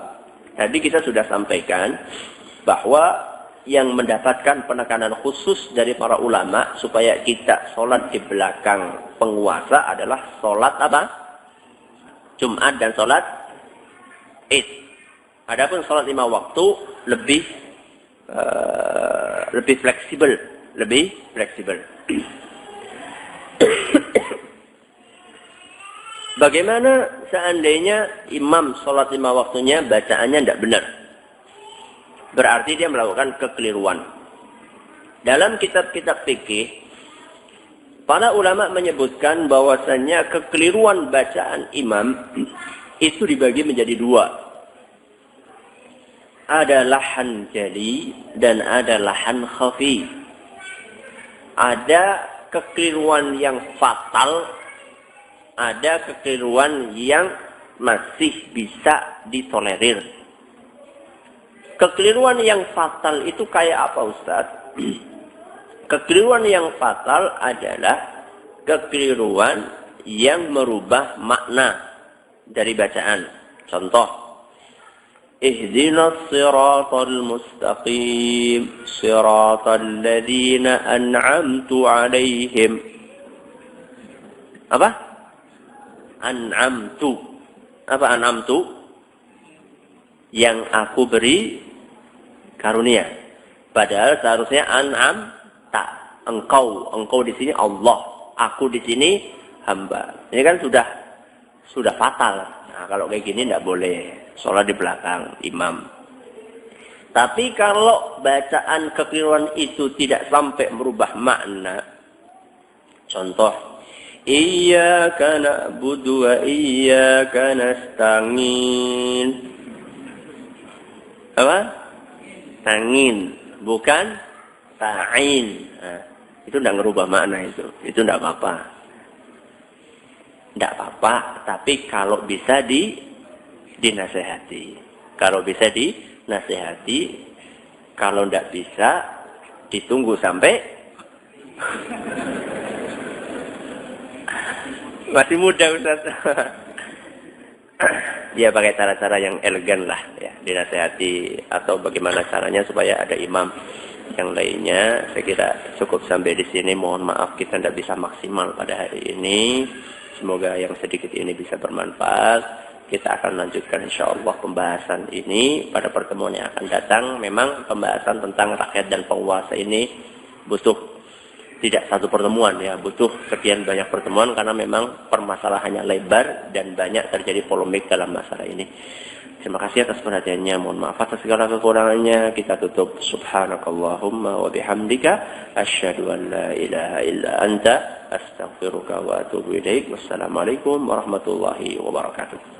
tadi kita sudah sampaikan bahwa yang mendapatkan penekanan khusus dari para ulama supaya kita sholat di belakang penguasa adalah sholat apa? Jumat dan sholat Id. Adapun sholat 5 waktu lebih fleksibel, Bagaimana seandainya imam sholat 5 waktunya bacaannya tidak benar? Berarti dia melakukan kekeliruan. Dalam kitab-kitab fikih, para ulama menyebutkan bahwasannya kekeliruan bacaan imam itu dibagi menjadi 2. Ada lahan jali dan ada lahan khafi. Ada kekeliruan yang fatal, ada kekeliruan yang masih bisa ditolerir. Kekeliruan yang fatal itu kayak apa, Ustaz? Kekeliruan yang fatal adalah kekeliruan yang merubah makna dari bacaan. Contoh, ihdinas siratal mustaqim, siratal ladzina an'amtu 'alaihim. Apa? An'amtu. Apa an'amtu? Yang aku beri karunia. Padahal seharusnya an'am tak. Engkau di sini Allah, aku di sini hamba. Ini kan sudah fatal. Nah, kalau kayak gini tidak boleh sholat di belakang imam. Tapi kalau bacaan kekeliruan itu tidak sampai merubah makna, contoh, iyyaka na'budu wa iyyaka nasta'in. Apa? Tangin, bukan ta'in. Nah, itu tidak merubah makna itu. Itu tidak apa-apa. Tidak apa-apa, tapi kalau bisa dinasehati. Kalau bisa dinasehati, kalau tidak bisa ditunggu sampai masih muda, Ustaz. Ya pakai cara-cara yang elegan lah ya, dinasehati atau bagaimana caranya supaya ada imam yang lainnya. Saya kira cukup sampai di sini. Mohon maaf kita tidak bisa maksimal pada hari ini. Semoga yang sedikit ini bisa bermanfaat. Kita akan lanjutkan insyaallah pembahasan ini pada pertemuan yang akan datang. Memang pembahasan tentang rakyat dan penguasa ini butuh tidak satu pertemuan ya, butuh sekian banyak pertemuan karena memang permasalahannya lebar dan banyak terjadi polemik dalam masalah ini. Terima kasih atas perhatiannya. Mohon maaf atas segala kekurangannya. Kita tutup. Subhanakallahumma wa bihamdika asyhadu an la ilaha illa anta astaghfiruka wa atubu ilaik. Wassalamualaikum warahmatullahi wabarakatuh.